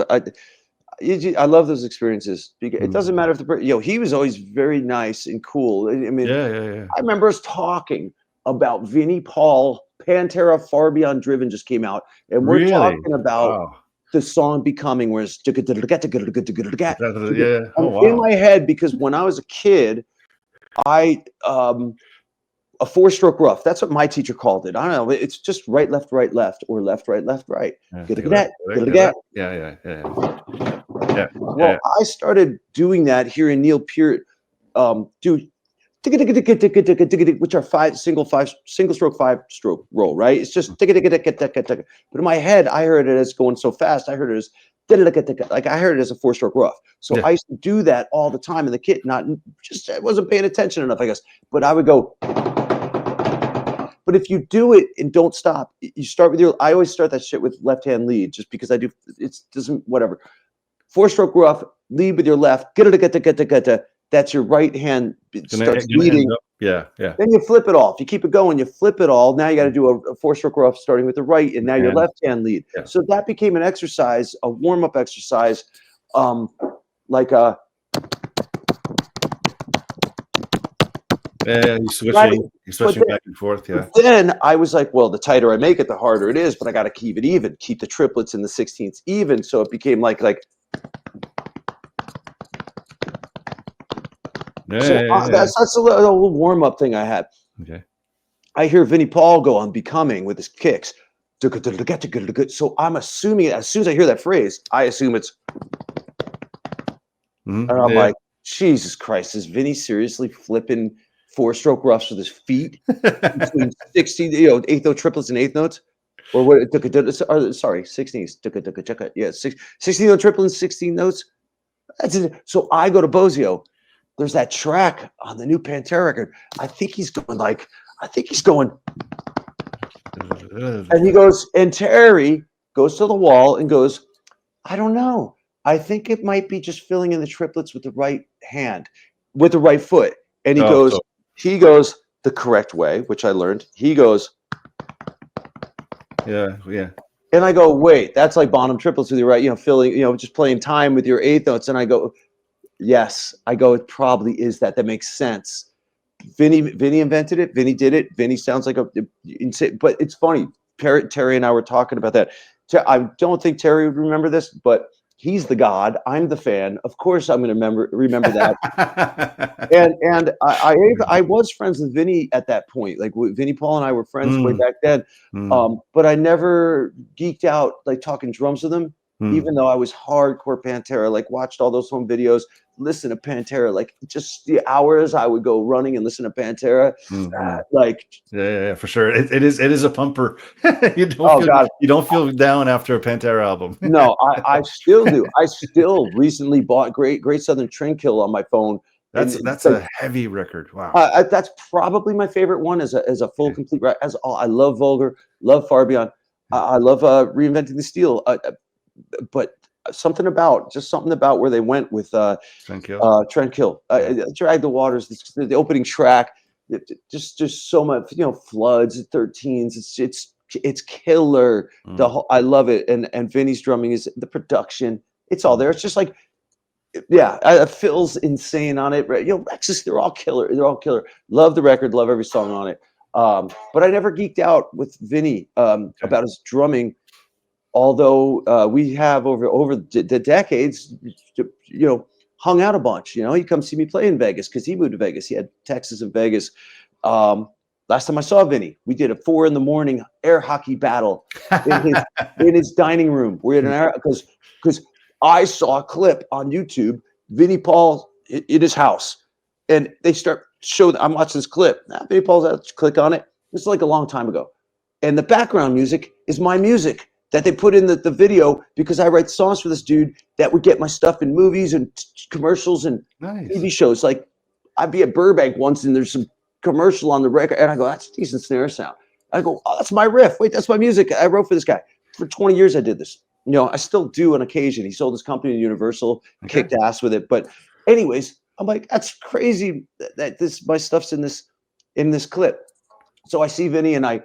those experiences. It doesn't matter if he was always very nice and cool. I mean, yeah. I remember us talking about Vinnie Paul, Pantera, Far Beyond Driven just came out, and we're talking about the song Becoming, where it's in my head, because when I was a kid, a 4-stroke rough. That's what my teacher called it. I don't know. It's just right, left, or left, right. Yeah. Well, I started doing that here in Neil Peart. Which are single stroke, 5-stroke roll, right? It's just but in my head, I heard it as going so fast. I heard it as like I heard it as a 4-stroke rough. So I used to do that all the time, and the kid I wasn't paying attention enough, I guess. But I would go. But if you do it and don't stop, you start with I always start that shit with left hand lead, just because I do. It doesn't whatever. 4-stroke rough, lead with your left. That's your right hand starts leading. Yeah. Then you flip it off. You keep it going. You flip it all. Now you got to do a 4-stroke rough starting with the right, and now your left hand lead. Yeah. So that became an exercise, a warm up exercise, like a. Yeah, you're switching back and forth. Yeah. Then I was like, well, the tighter I make it, the harder it is, but I got to keep it even, keep the triplets and the 16ths even. So it became like. That's a little warm up thing I had. Okay. I hear Vinnie Paul go on Becoming with his kicks. So I'm assuming, as soon as I hear that phrase, I assume it's. And I'm like, Jesus Christ, is Vinnie seriously flipping 4-stroke roughs with his feet between 16, eighth note triplets and eighth notes? Or what? Sorry, 16s. Yeah, 16 note triplets, 16 notes. That's it. So I go to Bozzio. There's that track on the new Pantera record. I think he's going. And he goes, and Terry goes to the wall and goes, I don't know. I think it might be just filling in the triplets with the right hand, with the right foot. And he goes the correct way, which I learned. He goes, yeah. And I go, wait, that's like bottom triplets with your right, filling, just playing time with your eighth notes. And I go, yes. I go, it probably is that. That makes sense. Vinny invented it. Vinny did it. Vinny sounds like insane, but it's funny. Terry and I were talking about that. I don't think Terry would remember this, but he's the god. I'm the fan. Of course, I'm going to remember that. and I was friends with Vinny at that point. Like Vinnie Paul and I were friends way back then. But I never geeked out like talking drums with him even though I was hardcore Pantera, like watched all those home videos, listen to Pantera, like just the hours I would go running and listen to Pantera, like yeah, for sure. It is a pumper. you God. don't feel down after a Pantera album. No, I still do. I still recently bought Great Southern Trendkill on my phone. That's like, a heavy record. Wow. That's probably my favorite one as a full complete. As all, I love Vulgar, love Far Beyond. I love Reinventing the Steel. But something about where they went with Trendkill, Drag the Waters, the opening track, just so much, Floods, 13s, it's killer. The whole, I love it, and Vinny's drumming is the production. It's all there. It's just like, Phil's insane on it. Right? Rex's, they're all killer. Love the record. Love every song on it. But I never geeked out with Vinny about his drumming. Although we have over the decades, hung out a bunch. He'd come see me play in Vegas because he moved to Vegas. He had Texas and Vegas. Last time I saw Vinny, we did a 4 a.m. air hockey battle in his dining room. We had an air because I saw a clip on YouTube, Vinny Paul in his house, and they start showing. I'm watching this clip. Vinny Paul's out. Click on it. This is like a long time ago, and the background music is my music that they put in the video because I write songs for this dude that would get my stuff in movies and commercials and TV shows. Like, I'd be at Burbank once and there's some commercial on the record and I go, that's a decent snare sound. I go, oh, that's my riff. Wait, that's my music. I wrote for this guy. For 20 years I did this. I still do on occasion. He sold his company to Universal, kicked ass with it. But anyways, I'm like, that's crazy that my stuff's in this clip. So I see Vinny and I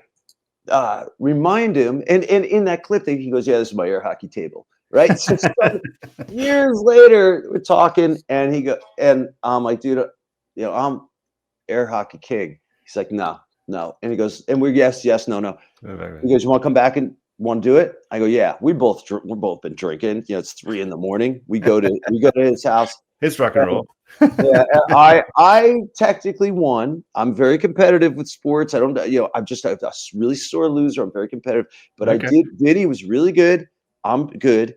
remind him, and in that clip, he goes, "Yeah, this is my air hockey table." Right? So years later, we're talking, and and I'm like, "Dude, I'm air hockey king." He's like, "No," and he goes, "And we're yes, no." He goes, "You want to come back and want to do it?" I go, "Yeah." We're both been drinking. It's 3 a.m. We go to his house. It's rock and roll. Yeah, I technically won. I'm very competitive with sports. I don't, I'm just a really sore loser. I'm very competitive, but I did. Vinny was really good. I'm good.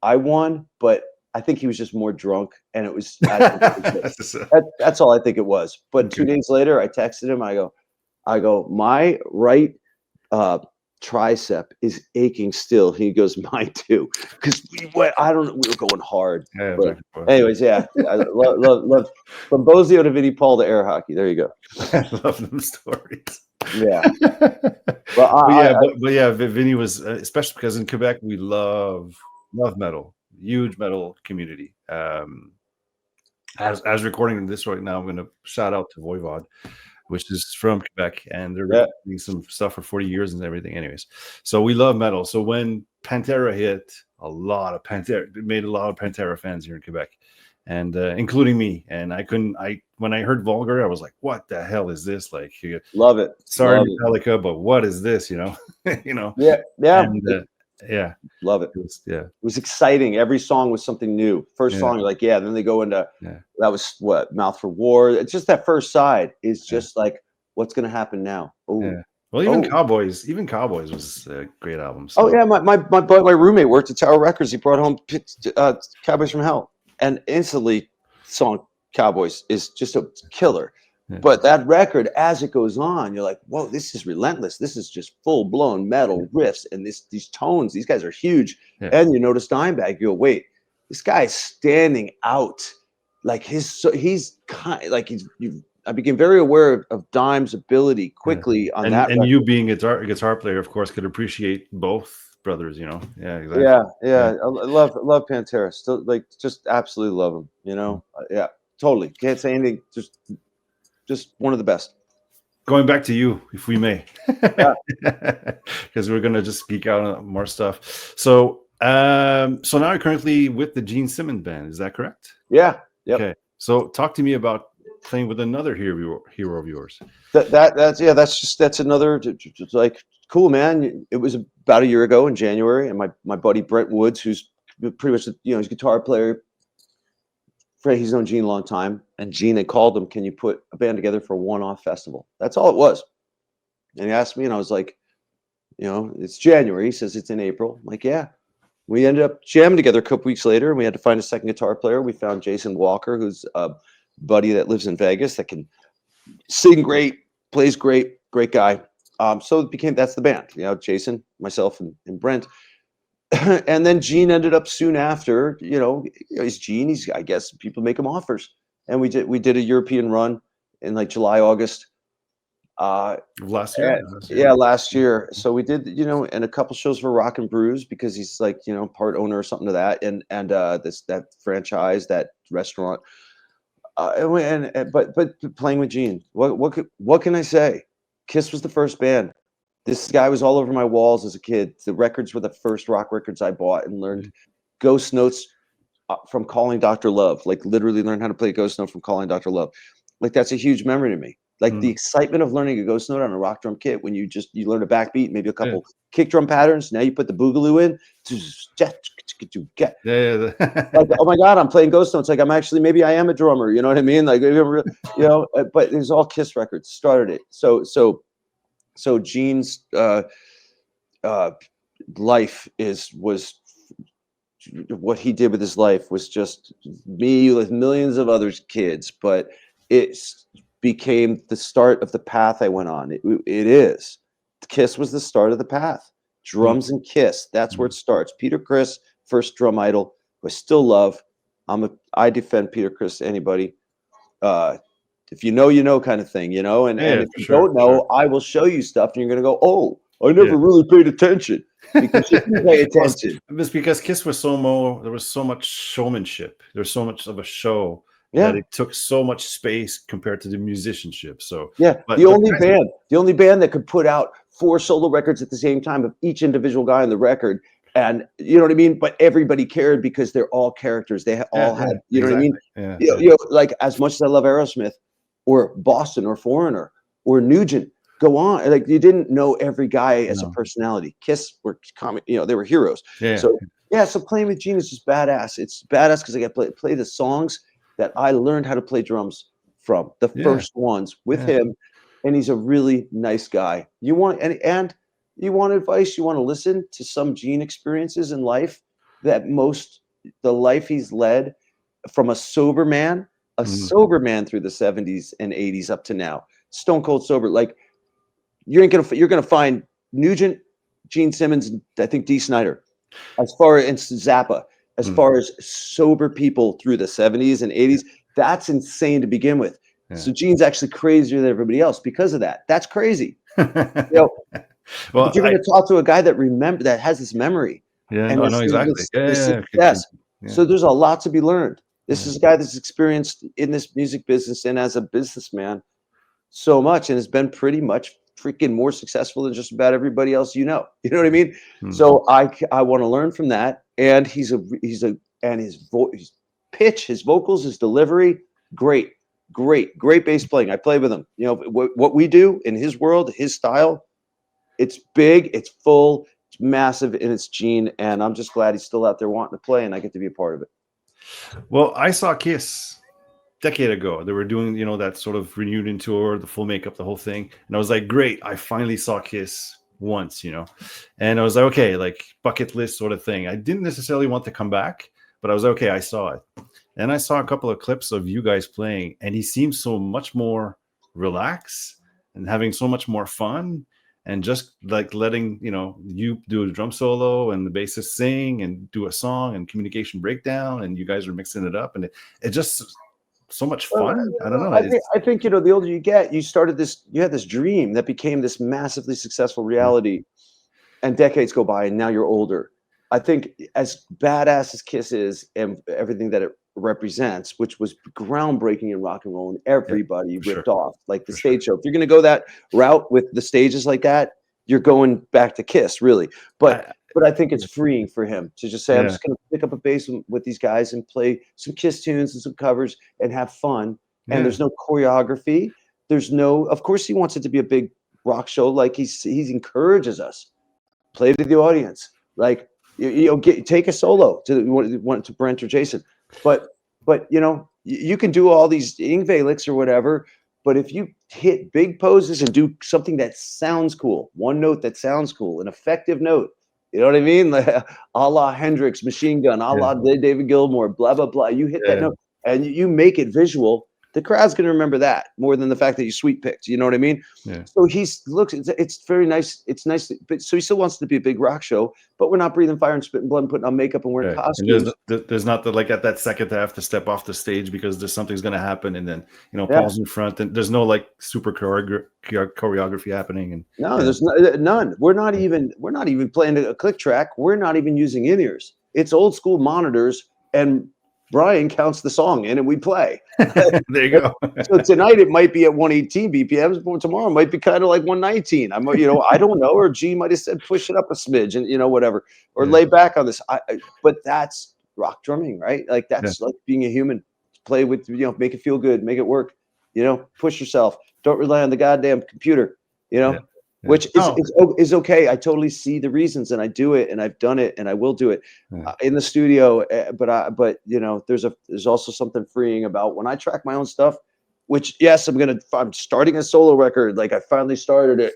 I won, but I think he was just more drunk, and it was. That's all I think it was. But 2 days later, I texted him. I go, my right tricep is aching still. He goes, mine too, because we went. I don't know. We were going hard. But anyways, I love from Bozio to Vinny Paul to air hockey. There you go. I love them stories. Yeah. but Vinny was especially because in Quebec we love metal, huge metal community. As recording this right now, I'm going to shout out to Voivod, which is from Quebec, and they're doing some stuff for 40 years and everything. Anyways, so we love metal. So when Pantera hit, made a lot of Pantera fans here in Quebec, and including me. And when I heard Vulgar, I was like, "What the hell is this?" Like, love it. Sorry, Metallica, but what is this? Yeah. And, love it. It was exciting. Every song was something new. First song, you're like, then they go into that was what Mouth for War. It's just that first side is just like, what's going to happen now? Oh, yeah. Well, even Cowboys was a great album. So. Oh yeah, my roommate worked at Tower Records. He brought home Cowboys from Hell, and instantly, song Cowboys is just a killer. But that record, as it goes on, you're like, whoa, this is relentless. This is just full-blown metal riffs and these tones. These guys are huge. And you notice Dimebag, you go, wait, this guy is standing out. Like he's kind like I became very aware of Dime's ability quickly on that. And you being a guitar player, of course, could appreciate both brothers, Yeah, exactly. Yeah. I love Pantera. Still, like, just absolutely love them. Yeah, totally. Can't say anything. Just one of the best. Going back to you, if we may, because we're gonna just geek out on more stuff. So, now you're currently with the Gene Simmons band. Is that correct? Yeah. Yep. Okay. So, talk to me about playing with another hero of yours. That's another like cool, man. It was about a year ago in January, and my buddy Brent Woods, who's pretty much he's a guitar player. He's known Gene a long time, and Gene had called him, "Can you put a band together for a one-off festival?" That's all it was. And he asked me, and I was like, "It's January." He says it's in April. I'm like, "Yeah." we ended up jamming together a couple weeks later, and we had to find a second guitar player. We found Jason Walker, who's a buddy that lives in Vegas that can sing great, plays great, great guy. So it became, that's the band, you know, Jason, myself, and Brent. And then Gene ended up soon after. You know, he's Gene. He's, I guess people make him offers, and we did a European run in like July, August. Last year? Yeah, last year. So we did, you know, and a couple shows for Rock and Brews, because he's like, you know, part owner or something to that, and that franchise, that restaurant. But playing with Gene, what can I say? Kiss was the first band. This guy was all over my walls as a kid. The records were the first rock records I bought, and learned ghost notes from Calling Dr. Love. Like literally learned how to play a ghost note from Calling Dr. Love. Like that's a huge memory to me. Like the excitement of learning a ghost note on a rock drum kit, when you learn a backbeat, maybe a couple kick drum patterns. Now you put the boogaloo in. Like, oh my God, I'm playing ghost notes. Like I'm actually, maybe I am a drummer. You know what I mean? Like, you know, but it was all Kiss records started it. So Gene's life was what he did with his life was just me with millions of other kids, but it became the start of the path I went on. It is. Kiss was the start of the path. Drums and Kiss. That's where it starts. Peter Criss, first drum idol, who I still love. I defend Peter Criss to anybody. If you know, you know, kind of thing, you know. And if you don't know, I will show you stuff, and you're gonna go, "Oh, I never really paid attention," because you pay attention. It's because Kiss was there was so much showmanship. There's so much of a show. Yeah. That it took so much space compared to the musicianship. So the only band that could put out 4 solo records at the same time of each individual guy on the record, and you know what I mean. But everybody cared because they're all characters. They all had, you know what I mean. Yeah, you know, like as much as I love Aerosmith, or Boston, or Foreigner, or Nugent, go on. Like you didn't know every guy as a personality. Kiss were comic, you know, they were heroes. So playing with Gene is just badass. It's badass because I get to play the songs that I learned how to play drums from, the first ones with him, and he's a really nice guy. You want and you want advice, you want to listen to some Gene experiences in life, that the life he's led from a sober man through the 70s and 80s up to now, stone cold sober. Like you're gonna find Nugent, Gene Simmons, and I think Dee Snider, as far as Zappa. As far as sober people through the 70s and 80s, that's insane to begin with. So Gene's actually crazier than everybody else because of that. That's crazy. You know, well, but you're going to talk to a guy that has this memory. Yeah, no, exactly. This success. So there's a lot to be learned. This is a guy that's experienced in this music business and as a businessman so much, and has been pretty much freaking more successful than just about everybody else, you know. You know what I mean? So I want to learn from that. And his pitch, his vocals, his delivery, great bass playing. I play with him. You know what we do in his world, his style. It's big, it's full, it's massive, and it's Gene. And I'm just glad he's still out there wanting to play, and I get to be a part of it. Well, I saw Kiss a decade ago. They were doing, you know, that sort of reunion tour, the full makeup, the whole thing, and I was like, great, I finally saw Kiss once, you know, and I was like, okay, like bucket list sort of thing. I didn't necessarily want to come back, but I was okay, I saw it. And I saw a couple of clips of you guys playing, and he seems so much more relaxed and having so much more fun, and just like letting, you know, you do a drum solo and the bassist sing and do a song and communication breakdown, and you guys are mixing it up, and it just so much fun. I don't know. I think, you know, the older you get, you had this dream that became this massively successful reality, and decades go by, and now you're older. I think as badass as Kiss is and everything that it represents, which was groundbreaking in rock and roll, and everybody ripped off, like the stage show. If you're going to go that route with the stages like that, you're going back to Kiss, really. But I think it's freeing for him to just say, I'm just going to pick up a bass with these guys and play some Kiss tunes and some covers and have fun. And there's no choreography. There's no, of course he wants it to be a big rock show. Like he encourages us, play to the audience. Like, you know, take a solo to Brent or Jason. But you know, you can do all these Yngwie licks or whatever. But if you hit big poses and do something that sounds cool, one note that sounds cool, an effective note, You know what I mean? Like, a la Hendrix, Machine Gun, a la David Gilmour, blah blah blah. You hit that note and you make it visual. The crowd's going to remember that more than the fact that you sweet picked. You know what I mean? Yeah. So it's very nice. It's nice. But so he still wants to be a big rock show, but we're not breathing fire and spitting blood and putting on makeup and wearing costumes. And there's not the, like at that second to have to step off the stage because there's something's going to happen. And then, Paul's in front and there's no like super choreography happening. And no, there's none. We're not even playing a click track. We're not even using in-ears. It's old school monitors, and Brian counts the song in and we play. There you go. So tonight it might be at 118 BPMs, but tomorrow it might be kind of like 119. I don't know, or G might have said push it up a smidge and whatever, or lay back on this. But that's rock drumming, right? Like that's like being a human. Play with, make it feel good, make it work. Push yourself. Don't rely on the goddamn computer. Which is okay. I totally see the reasons, and I do it, and I've done it, and I will do it in the studio. But there's also something freeing about when I track my own stuff. Which yes, I'm starting a solo record. Like I finally started it,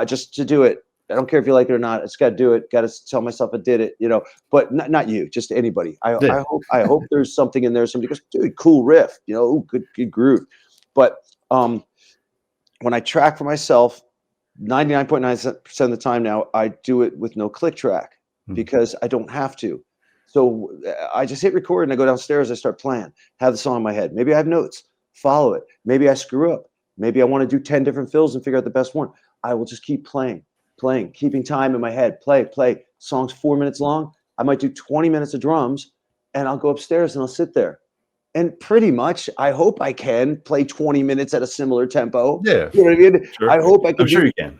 just to do it. I don't care if you like it or not. I just got to do it. Got to tell myself I did it. But not you, just anybody. I hope there's something in there. Somebody goes, dude, cool riff. Good groove. But when I track for myself, 99.9% of the time now, I do it with no click track because I don't have to. So I just hit record and I go downstairs. I start playing, have the song in my head. Maybe I have notes, follow it. Maybe I screw up. Maybe I want to do 10 different fills and figure out the best one. I will just keep playing, keeping time in my head. Play. Song's 4 minutes long. I might do 20 minutes of drums and I'll go upstairs and I'll sit there. And pretty much, I hope I can play 20 minutes at a similar tempo. Yeah. You know what I mean? Sure. I hope I can. I'm sure you can.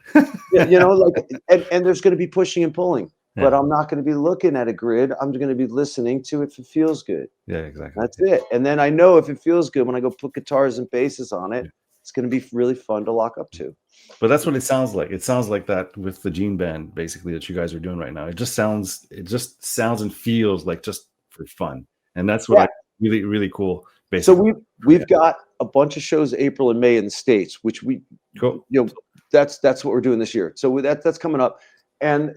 And there's going to be pushing and pulling, but I'm not going to be looking at a grid. I'm going to be listening to it if it feels good. Yeah, exactly. That's it. And then I know if it feels good when I go put guitars and basses on it, it's going to be really fun to lock up to. But that's what it sounds like. It sounds like that with the Gene Band, basically, that you guys are doing right now. It just sounds and feels like just for fun. And that's what really, really cool. Basically. So we've got a bunch of shows April and May in the States, which that's what we're doing this year. So that's coming up. And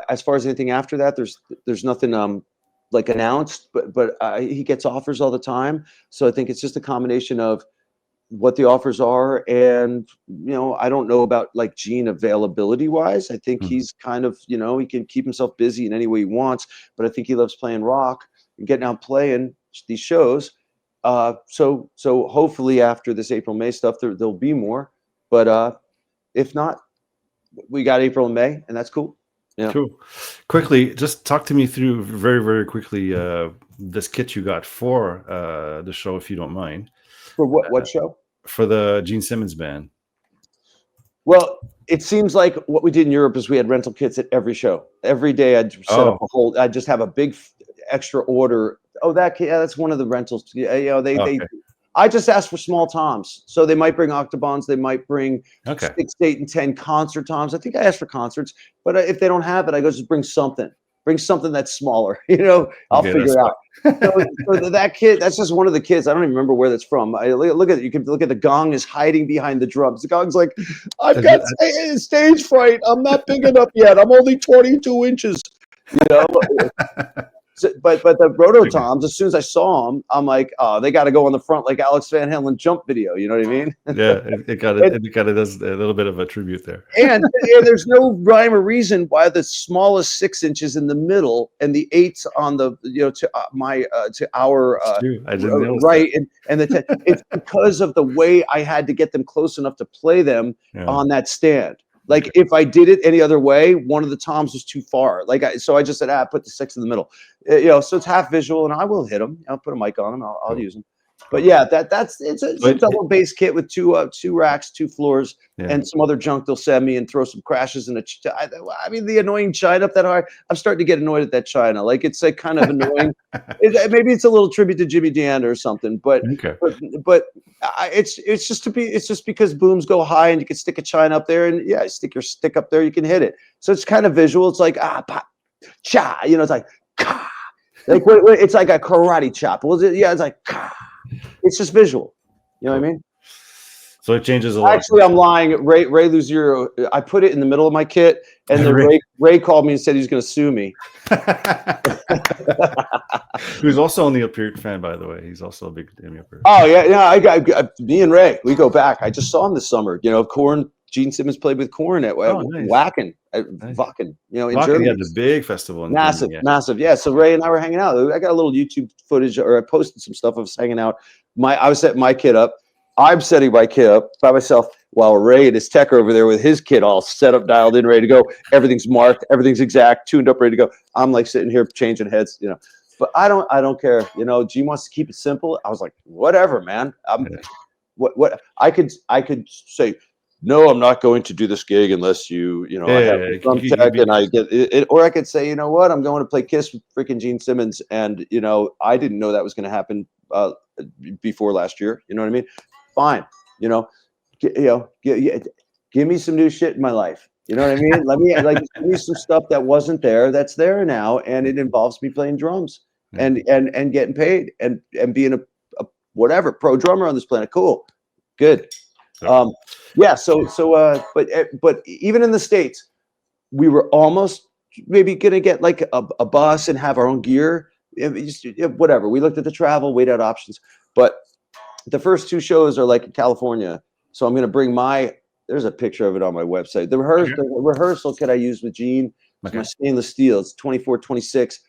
as far as anything after that, there's nothing like announced, but he gets offers all the time. So I think it's just a combination of what the offers are, and I don't know about like Gene availability wise. I think he's kind of he can keep himself busy in any way he wants, but I think he loves playing rock and getting out playing these shows. So hopefully after this April May stuff there'll be more, but if not, we got April and May, and that's cool. Yeah. Cool. Quickly, just talk to me through very, very quickly this kit you got for the show, if you don't mind. For what show? For the Gene Simmons band. Well, it seems like what we did in Europe is we had rental kits at every show. Every day I'd set up I'd just have a big extra order. Oh, that's one of the rentals. I just asked for small toms. So they might bring octobans, they might bring 6, 8, and 10 concert toms. I think I asked for concerts, but if they don't have it, I go just bring something. Bring something that's smaller, I'll figure it out. So that kid, that's just one of the kids. I don't even remember where that's from. Look at it. You can look at the gong is hiding behind the drums. The gong's like, I've got stage fright. I'm not big enough yet. I'm only 22 inches. But the rototoms, as soon as I saw them, I'm like, oh, they got to go on the front like Alex Van Halen jump video. You know what I mean? Yeah, it kind of does a little bit of a tribute there. And there's no rhyme or reason why the smallest 6 inches in the middle and the 8s on the to our right and the 10. It's because of the way I had to get them close enough to play them on that stand. Like if I did it any other way, one of the toms was too far. So I just said, put the 6 in the middle. So it's half visual, and I will hit them. I'll put a mic on them. I'll use them. But yeah, it's a double bass kit with two racks, 2 floors, and some other junk they'll send me, and throw some crashes in the annoying china up that high. I'm starting to get annoyed at that china. Like it's like kind of annoying. Maybe it's a little tribute to Jimmy Dean or something. But it's just because booms go high and you can stick a china up there, and stick your stick up there, you can hit it. So it's kind of visual. It's like pop, cha. It's like ka. Like it's like a karate chop. It's like ka. It's just visual. You know what I mean? So it changes a lot. Actually, I'm lying. Ray Luzier, I put it in the middle of my kit, and then Ray called me and said he was going to sue me. Who's also only a Period fan, by the way. He's also a big Demi Period. Oh yeah. I me and Ray, we go back. I just saw him this summer. You know, Korn. Gene Simmons played with Korn at Nice. Wacken, Nice. Wacken. You know, in Wacken, Germany. yeah, the big festival. In Massive, Germany, massive. Yeah. So Ray and I were hanging out. I got a little YouTube footage, or I posted some stuff of us hanging out. I was setting my kit up. I'm setting my kit up by myself while Ray and his tech are over there with his kit all set up, dialed in, ready to go. Everything's marked, everything's exact, tuned up, ready to go. I'm like sitting here changing heads, you know. But I don't care. You know, Gene wants to keep it simple. I was like, whatever, man. What I could say, no, I'm not going to do this gig unless you know, I have drum tech and I get it. Or I could say, you know what, I'm going to play Kiss with freaking Gene Simmons. And, you know, I didn't know that was going to happen before last year. You know what I mean? Fine. You know, give me some new shit in my life. You know what I mean? Let me give me some stuff that wasn't there, that's there now. And it involves me playing drums and getting paid and being a whatever pro drummer on this planet. Cool. Good. Yeah. But even in the States, we were almost maybe going to get like a bus and have our own gear. Whatever. We looked at the travel, weighed out options. But the first two shows are like in California. So I'm going to bring there's a picture of it on my website. The rehearsal kit I used with Gene, my stainless steel. It's 24, 26.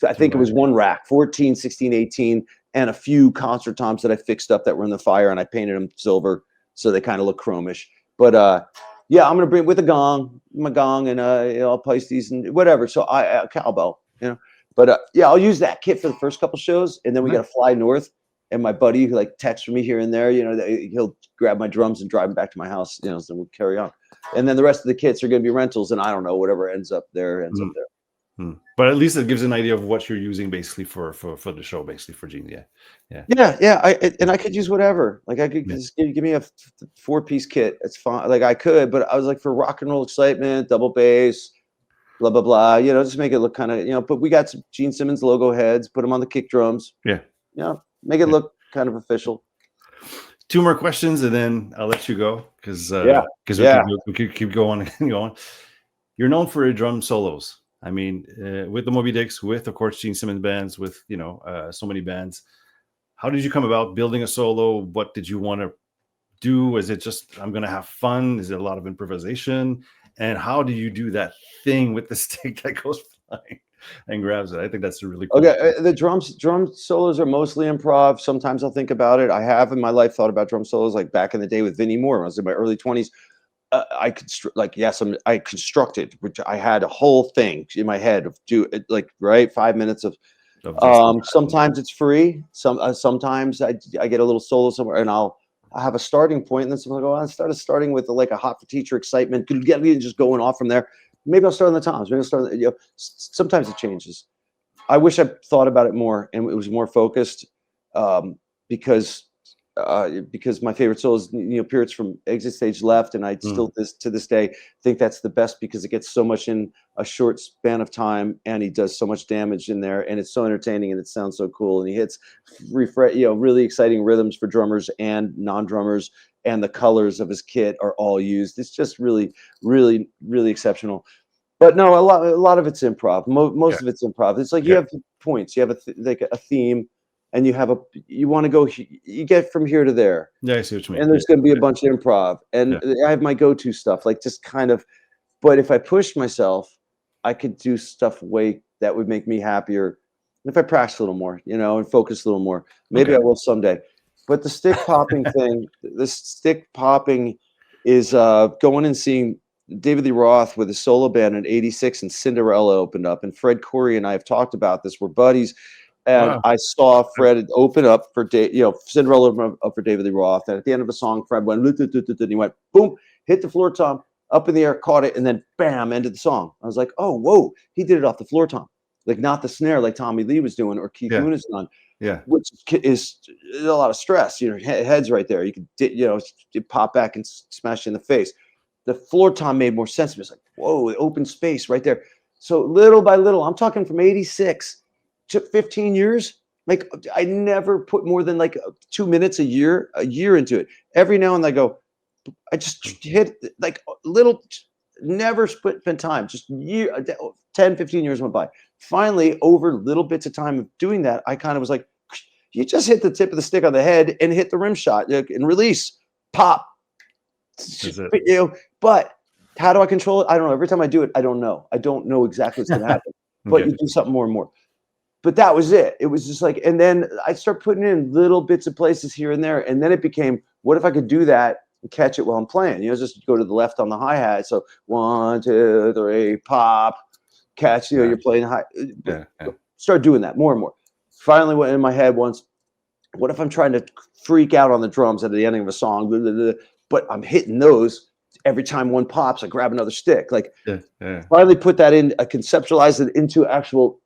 I think it was one rack, 14, 16, 18, and a few concert toms that I fixed up that were in the fire, and I painted them silver so they kind of look chromish. But yeah, I'm gonna bring with my gong, and I'll Pisces and whatever. So I cowbell, you know. But yeah, I'll use that kit for the first couple shows, and then we got to fly north. And my buddy who like texts me here and there, you know, he'll grab my drums and drive them back to my house, you know, so we'll carry on. And then the rest of the kits are going to be rentals, and I don't know, whatever ends up there. But at least it gives an idea of what you're using basically for the show, basically for Gene. Yeah. I could use whatever. Like I could just give me a 4-piece kit. It's fine. Like I could, but I was like, for rock and roll excitement, double bass, blah blah blah. You know, just make it look kind of, you know. But we got some Gene Simmons logo heads. Put them on the kick drums. Yeah. You know, make it look kind of official. 2 more questions and then I'll let you go because we could keep going and going. You're known for your drum solos. I mean, with the Moby Dicks, with of course Gene Simmons bands, with so many bands. How did you come about building a solo? What did you want to do? Is it just I'm going to have fun? Is it a lot of improvisation? And how do you do that thing with the stick that goes flying and grabs it? I think that's a really cool thing. The drum solos are mostly improv. Sometimes I'll think about it. I have in my life thought about drum solos like back in the day with Vinnie Moore when I was in my early 20s. I constructed, which I had a whole thing in my head of 5 minutes of sometimes it's free. Sometimes I get a little solo somewhere and I have a starting point, and then someone will go, I starting with like a hot for teacher excitement. Could get me just going off from there. Maybe I'll start on the toms. Maybe I'll start. Sometimes it changes. I wish I thought about it more and it was more focused, because my favorite solos, Periods from Exit Stage Left, and I still to this day think that's the best because it gets so much in a short span of time, and he does so much damage in there, and it's so entertaining, and it sounds so cool, and he hits really exciting rhythms for drummers and non-drummers, and the colors of his kit are all used. It's just really, really, really exceptional. But no, a lot of it's improv. Most of it's improv. It's like you have points, you have a theme. And you want to go, you get from here to there. Yeah, I see what you mean. And there's going to be a bunch of improv. And I have my go-to stuff, like just kind of, but if I push myself, I could do stuff that would make me happier if I practice a little more, and focus a little more. Maybe I will someday. But the stick popping is going and seeing David Lee Roth with his solo band in '86, and Cinderella opened up. And Fred Coury and I have talked about this. We're buddies. And I saw Fred open up for Cinderella up for David Lee Roth. And at the end of the song, Fred went, and he went, boom, hit the floor tom, up in the air, caught it, and then bam, ended the song. I was like, oh, whoa, he did it off the floor tom. Like not the snare like Tommy Lee was doing or Keith Moon has done. Yeah. Which is a lot of stress. Head's right there. You could, pop back and smash you in the face. The floor tom made more sense. It was like, whoa, open space right there. So little by little, I'm talking from '86. Took 15 years. Like I never put more than like 2 minutes a year into it. Every now and then I go, I just hit like little, never spent time, just 10, 15 years went by. Finally, over little bits of time of doing that, I kind of was like, you just hit the tip of the stick on the head and hit the rim shot and release, pop. But how do I control it? I don't know. Every time I do it, I don't know. I don't know exactly what's going to happen. But you do something more and more. But that was it. It was just like, and then I start putting in little bits of places here and there. And then it became, what if I could do that and catch it while I'm playing? Just go to the left on the hi-hat. So 1, 2, 3, pop, catch, you're playing high. Start doing that more and more. Finally went in my head once, what if I'm trying to freak out on the drums at the ending of a song, blah, blah, blah, but I'm hitting those every time one pops, I grab another stick. Like finally put that in, I conceptualized it into actual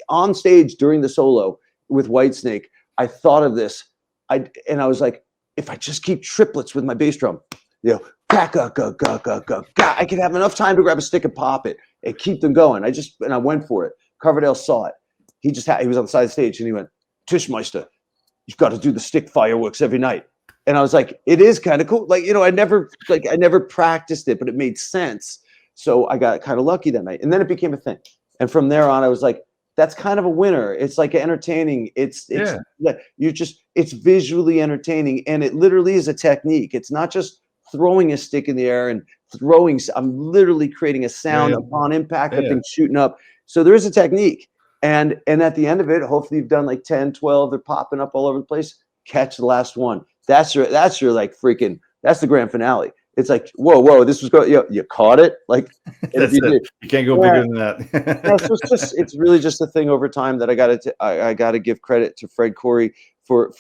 on stage during the solo with Whitesnake. I thought of this. I was like, if I just keep triplets with my bass drum, ga, ga, ga, ga, ga, ga, ga, I could have enough time to grab a stick and pop it and keep them going. I went for it. Coverdale saw it. He was on the side of the stage and he went, Tischmeister, you've got to do the stick fireworks every night. And I was like, it is kind of cool. Like, I never practiced it, but it made sense. So I got kind of lucky that night. And then it became a thing. And from there on, I was like, that's kind of a winner. It's like entertaining. It's visually entertaining. And it literally is a technique. It's not just throwing a stick in the air and I'm literally creating a sound upon impact, that thing's shooting up. So there is a technique. And at the end of it, hopefully you've done like 10, 12, they're popping up all over the place. Catch the last one. That's your like freaking, that's the grand finale. It's like, whoa, this was good. You caught it. Like, you can't go bigger than that. So it's really just a thing over time that I got to give credit to Fred Corey for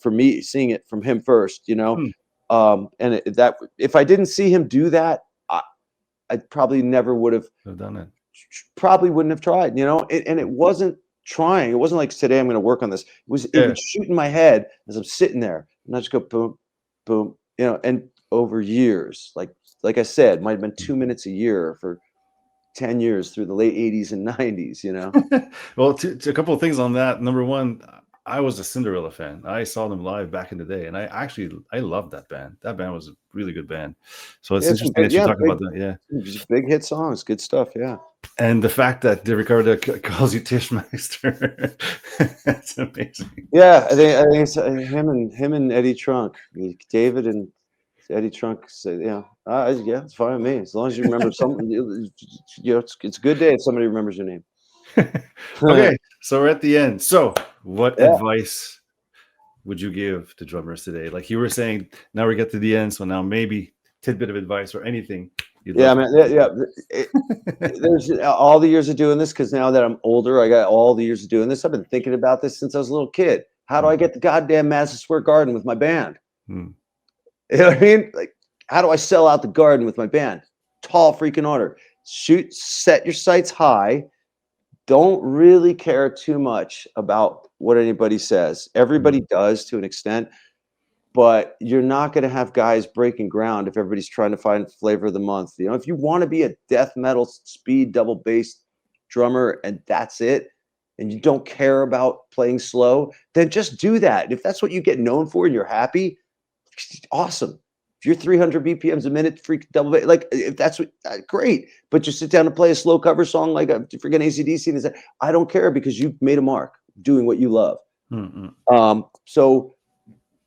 me seeing it from him first, and that if I didn't see him do that, I probably never would have done it. Probably wouldn't have tried, and it wasn't trying. It wasn't like today I'm going to work on this. It was shooting my head as I'm sitting there, and I just go boom, boom, and over years, like I said, might have been 2 minutes a year for 10 years through the late 80s and 90s, Well, to a couple of things on that. Number one, I was a Cinderella fan. I saw them live back in the day, and I loved that band. That band was a really good band. So it's interesting that you talk about that. Just big hit songs, good stuff. And the fact that Ricardo calls you Tischmeister, that's amazing. Yeah, I think it's him and Eddie Trunk, David and Eddie Trunk say, it's fine with me as long as you remember something. It's a good day if somebody remembers your name. Okay, so we're at the end. So, what advice would you give to drummers today? Like you were saying, now we get to the end, so now maybe tidbit of advice or anything. There's all the years of doing this, because now that I'm older, I got all the years of doing this. I've been thinking about this since I was a little kid. How do I get the goddamn Madison Square Garden with my band? You know what I mean? Like, how do I sell out the Garden with my band? Tall freaking order. Set your sights high. Don't really care too much about what anybody says. Everybody does to an extent, but you're not going to have guys breaking ground if everybody's trying to find flavor of the month. If you want to be a death metal speed double bass drummer and that's it, and you don't care about playing slow, then just do that. If that's what you get known for and you're happy, awesome. If you're 300 BPMs a minute, freak double bass, like if that's what, great. But you sit down and play a slow cover song like a freaking AC/DC and say, I don't care, because you've made a mark doing what you love.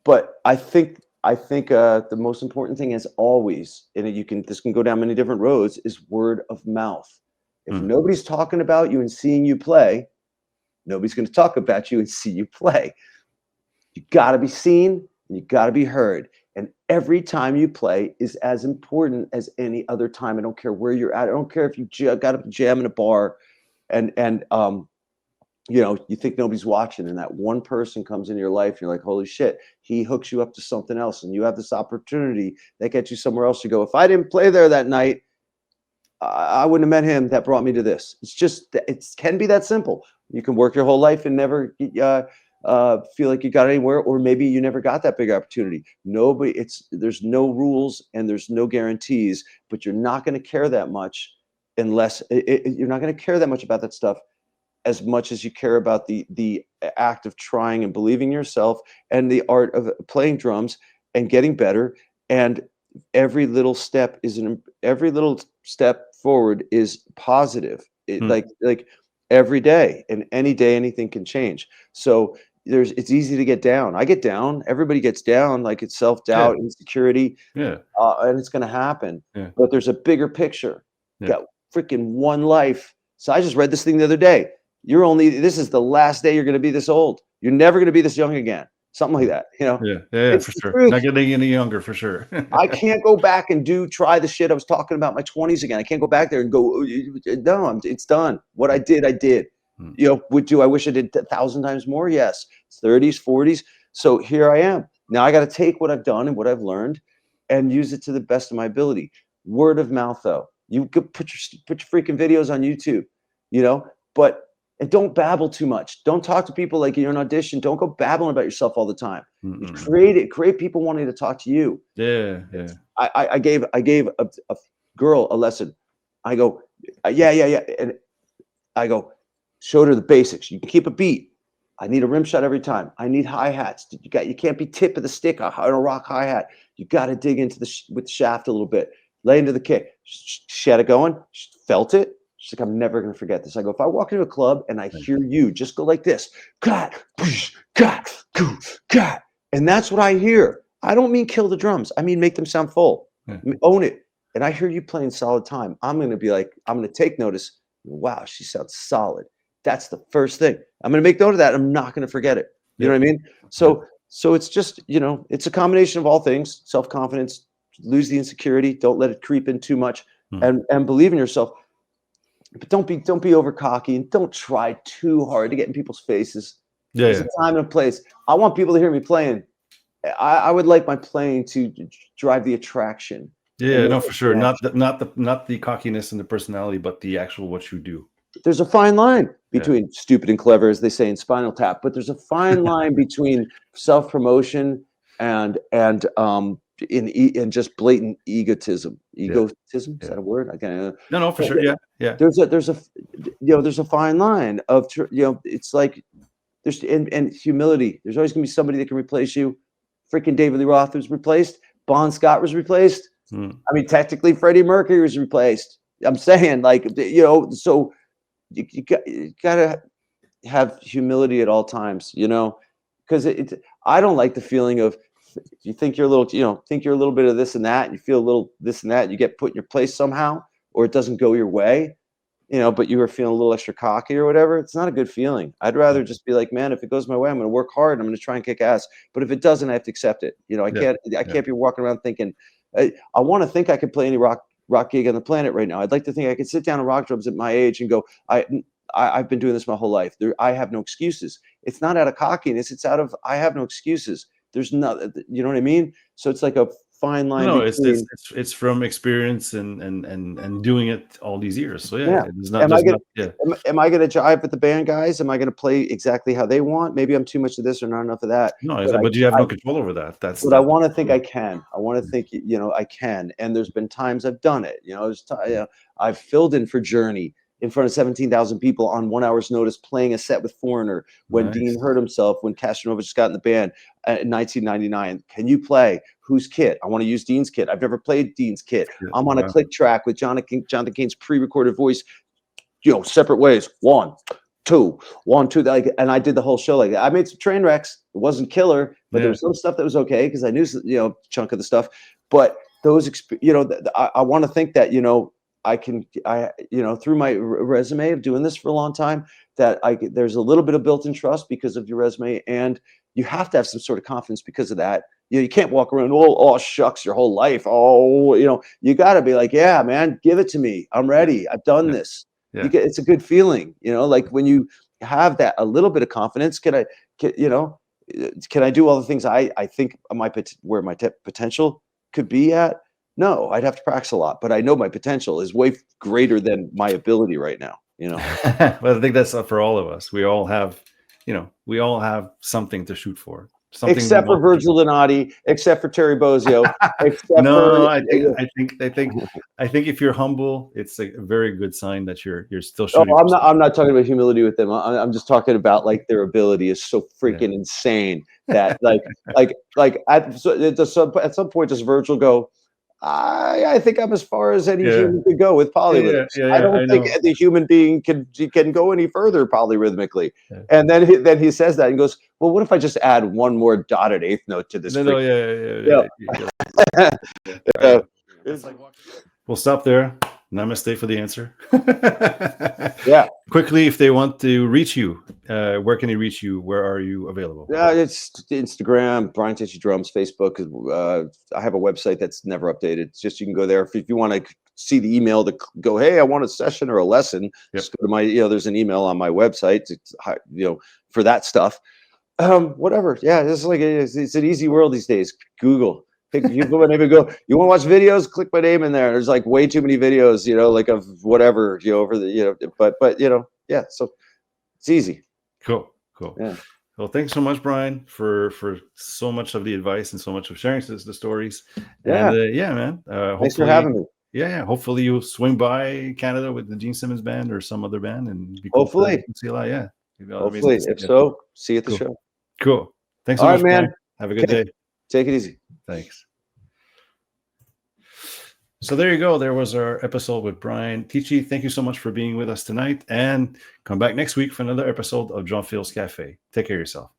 But I think the most important thing is always, and this can go down many different roads, is word of mouth. If nobody's talking about you and seeing you play, nobody's going to talk about you and see you play. You got to be seen and you got to be heard. And every time you play is as important as any other time. I don't care where you're at. I don't care if you got to jam in a bar and you think nobody's watching, and that one person comes into your life. You're like, holy shit, he hooks you up to something else, and you have this opportunity that gets you somewhere else. You go, if I didn't play there that night, I wouldn't have met him. That brought me to this. It can be that simple. You can work your whole life and never feel like you got anywhere, or maybe you never got that big opportunity. There's no rules and there's no guarantees, but you're not going to care that much unless you're not going to care that much about that stuff as much as you care about the act of trying and believing in yourself and the art of playing drums and getting better. And every little step every little step forward is positive. Like every day, and any day anything can change. So it's easy to get down. I get down. Everybody gets down. Like it's self-doubt, insecurity, and it's going to happen. But there's a bigger picture. Got freaking one life. So I just read this thing the other day. This is the last day you're going to be this old. You're never going to be this young again. Something like that, you know? Yeah, It's for the sure. truth. Not getting any younger, for sure. I can't go back and try the shit I was talking about my 20s again. I can't go back there and go, no, it's done. What I did, I did. You know, do I wish I did 1,000 times more? Yes. 30s, 40s. So here I am. Now I got to take what I've done and what I've learned and use it to the best of my ability. Word of mouth, though. You could put your freaking videos on YouTube, you know, and don't babble too much. Don't talk to people like you're in an audition. Don't go babbling about yourself all the time. Create people wanting to talk to you. Yeah. I gave a girl a lesson. I go, yeah. And I go, showed her the basics. You can keep a beat. I need a rim shot every time. I need hi-hats. You can't be tip of the stick on a rock hi-hat. You got to dig into with the shaft a little bit. Lay into the kick. She had it going. She felt it. She's like, I'm never going to forget this. I go, if I walk into a club and I hear you just go like this, cut, cut, cut. And that's what I hear. I don't mean kill the drums. I mean, make them sound full. Own it. And I hear you playing solid time. I'm going to be like, I'm going to take notice. Wow, she sounds solid. That's the first thing. I'm going to make note of that. I'm not going to forget it. You know what I mean? So it's just, you know, it's a combination of all things. Self-confidence, lose the insecurity. Don't let it creep in too much, and believe in yourself. But don't be over cocky, and don't try too hard to get in people's faces. There's a time and a place. I want people to hear me playing. I would like my playing to drive the attraction. Yeah, no, for sure. Not the cockiness and the personality, but the actual what you do. There's a fine line between stupid and clever, as they say in Spinal Tap. But there's a fine line between self-promotion and just blatant egotism. Egotism, is that a word? No, for sure. Yeah. There's a fine line of, you know, it's like and humility. There's always gonna be somebody that can replace you. Freaking David Lee Roth was replaced. Bon Scott was replaced. I mean, technically Freddie Mercury was replaced. I'm saying, like, you know, so you gotta have humility at all times, you know, because I don't like the feeling of, you think you're a little, you know, think you're a little bit of this and that, and you feel a little this and that, and you get put in your place somehow, or it doesn't go your way, you know, but you were feeling a little extra cocky or whatever. It's not a good feeling. I'd rather just be like, man, if it goes my way, I'm going to work hard. And I'm going to try and kick ass. But if it doesn't, I have to accept it. You know, I can't be walking around thinking, I want to think I could play any rock gig on the planet right now. I'd like to think I could sit down and rock drums at my age and go, I've been doing this my whole life. I have no excuses. It's not out of cockiness. It's out of, I have no excuses. There's not, you know what I mean? So it's like a fine line. No, it's from experience and doing it all these years. So it's not. Am I going to jive with the band guys? Am I going to play exactly how they want? Maybe I'm too much of this or not enough of that. No, but you have no control over that. That's. But I want to think I can. I want to think, you know, I can. And there's been times I've done it. You know, I've filled in for Journey in front of 17,000 people on 1 hour's notice, playing a set with Foreigner when Dean hurt himself, when Casanova just got in the band in 1999. Can you play? Whose kit? I want to use Dean's kit. I've never played Dean's kit. I'm on a click track with Jonathan Kane's pre-recorded voice, you know, separate ways. 1, 2, 1, 2. Like, and I did the whole show like that. I made some train wrecks. It wasn't killer, but there was some stuff that was okay because I knew, you know, chunk of the stuff. But those, you know, I want to think that, you know, you know, through my resume of doing this for a long time, that there's a little bit of built-in trust because of your resume, and you have to have some sort of confidence because of that. You know, you can't walk around, oh shucks, your whole life. Oh, you know, you got to be like, yeah, man, give it to me. I'm ready. I've done this. It's a good feeling, you know, like when you have that a little bit of confidence. Can I do all the things I think where my potential could be at? No, I'd have to practice a lot, but I know my potential is way greater than my ability right now, you know. But I think that's for all of us. We all have, you know, something to shoot for. Something except for Virgil Donati, except for Terry Bozzio, except no, for I think if you're humble, it's a very good sign that you're still oh, shooting. I'm not talking about humility with them. I'm just talking about like their ability is so freaking insane that at some point does Virgil go, I think I'm as far as any human could go with polyrhythms. I don't think the human being can go any further polyrhythmically. Yeah. And then he says that and goes, well, what if I just add one more dotted eighth note to this? We'll stop there. Namaste for the answer. Yeah. Quickly, if they want to reach you, where can they reach you? Where are you available? It's Instagram, Brian Tichy Drums, Facebook. I have a website that's never updated. It's just you can go there if you want to see the email to go, hey, I want a session or a lesson. Just go to my, there's an email on my website, for that stuff. Whatever. Yeah, it's an easy world these days. Google. You want to watch videos? Click my name in there. There's like way too many videos, like of whatever, over the, but yeah. So it's easy. Cool. Yeah. Well, thanks so much, Brian, for so much of the advice and so much of sharing the stories. Yeah. And man. Thanks for having me. Yeah. Hopefully you'll swing by Canada with the Gene Simmons band or some other band, and hopefully see a lot. Yeah. Hopefully, if so, see you at the show. Cool. Thanks so much, man. Brian. Have a good day. Take it easy. Thanks. So there you go. There was our episode with Brian Tichy. Thank you so much for being with us tonight, and come back next week for another episode of Drumfills Cafe. Take care of yourself.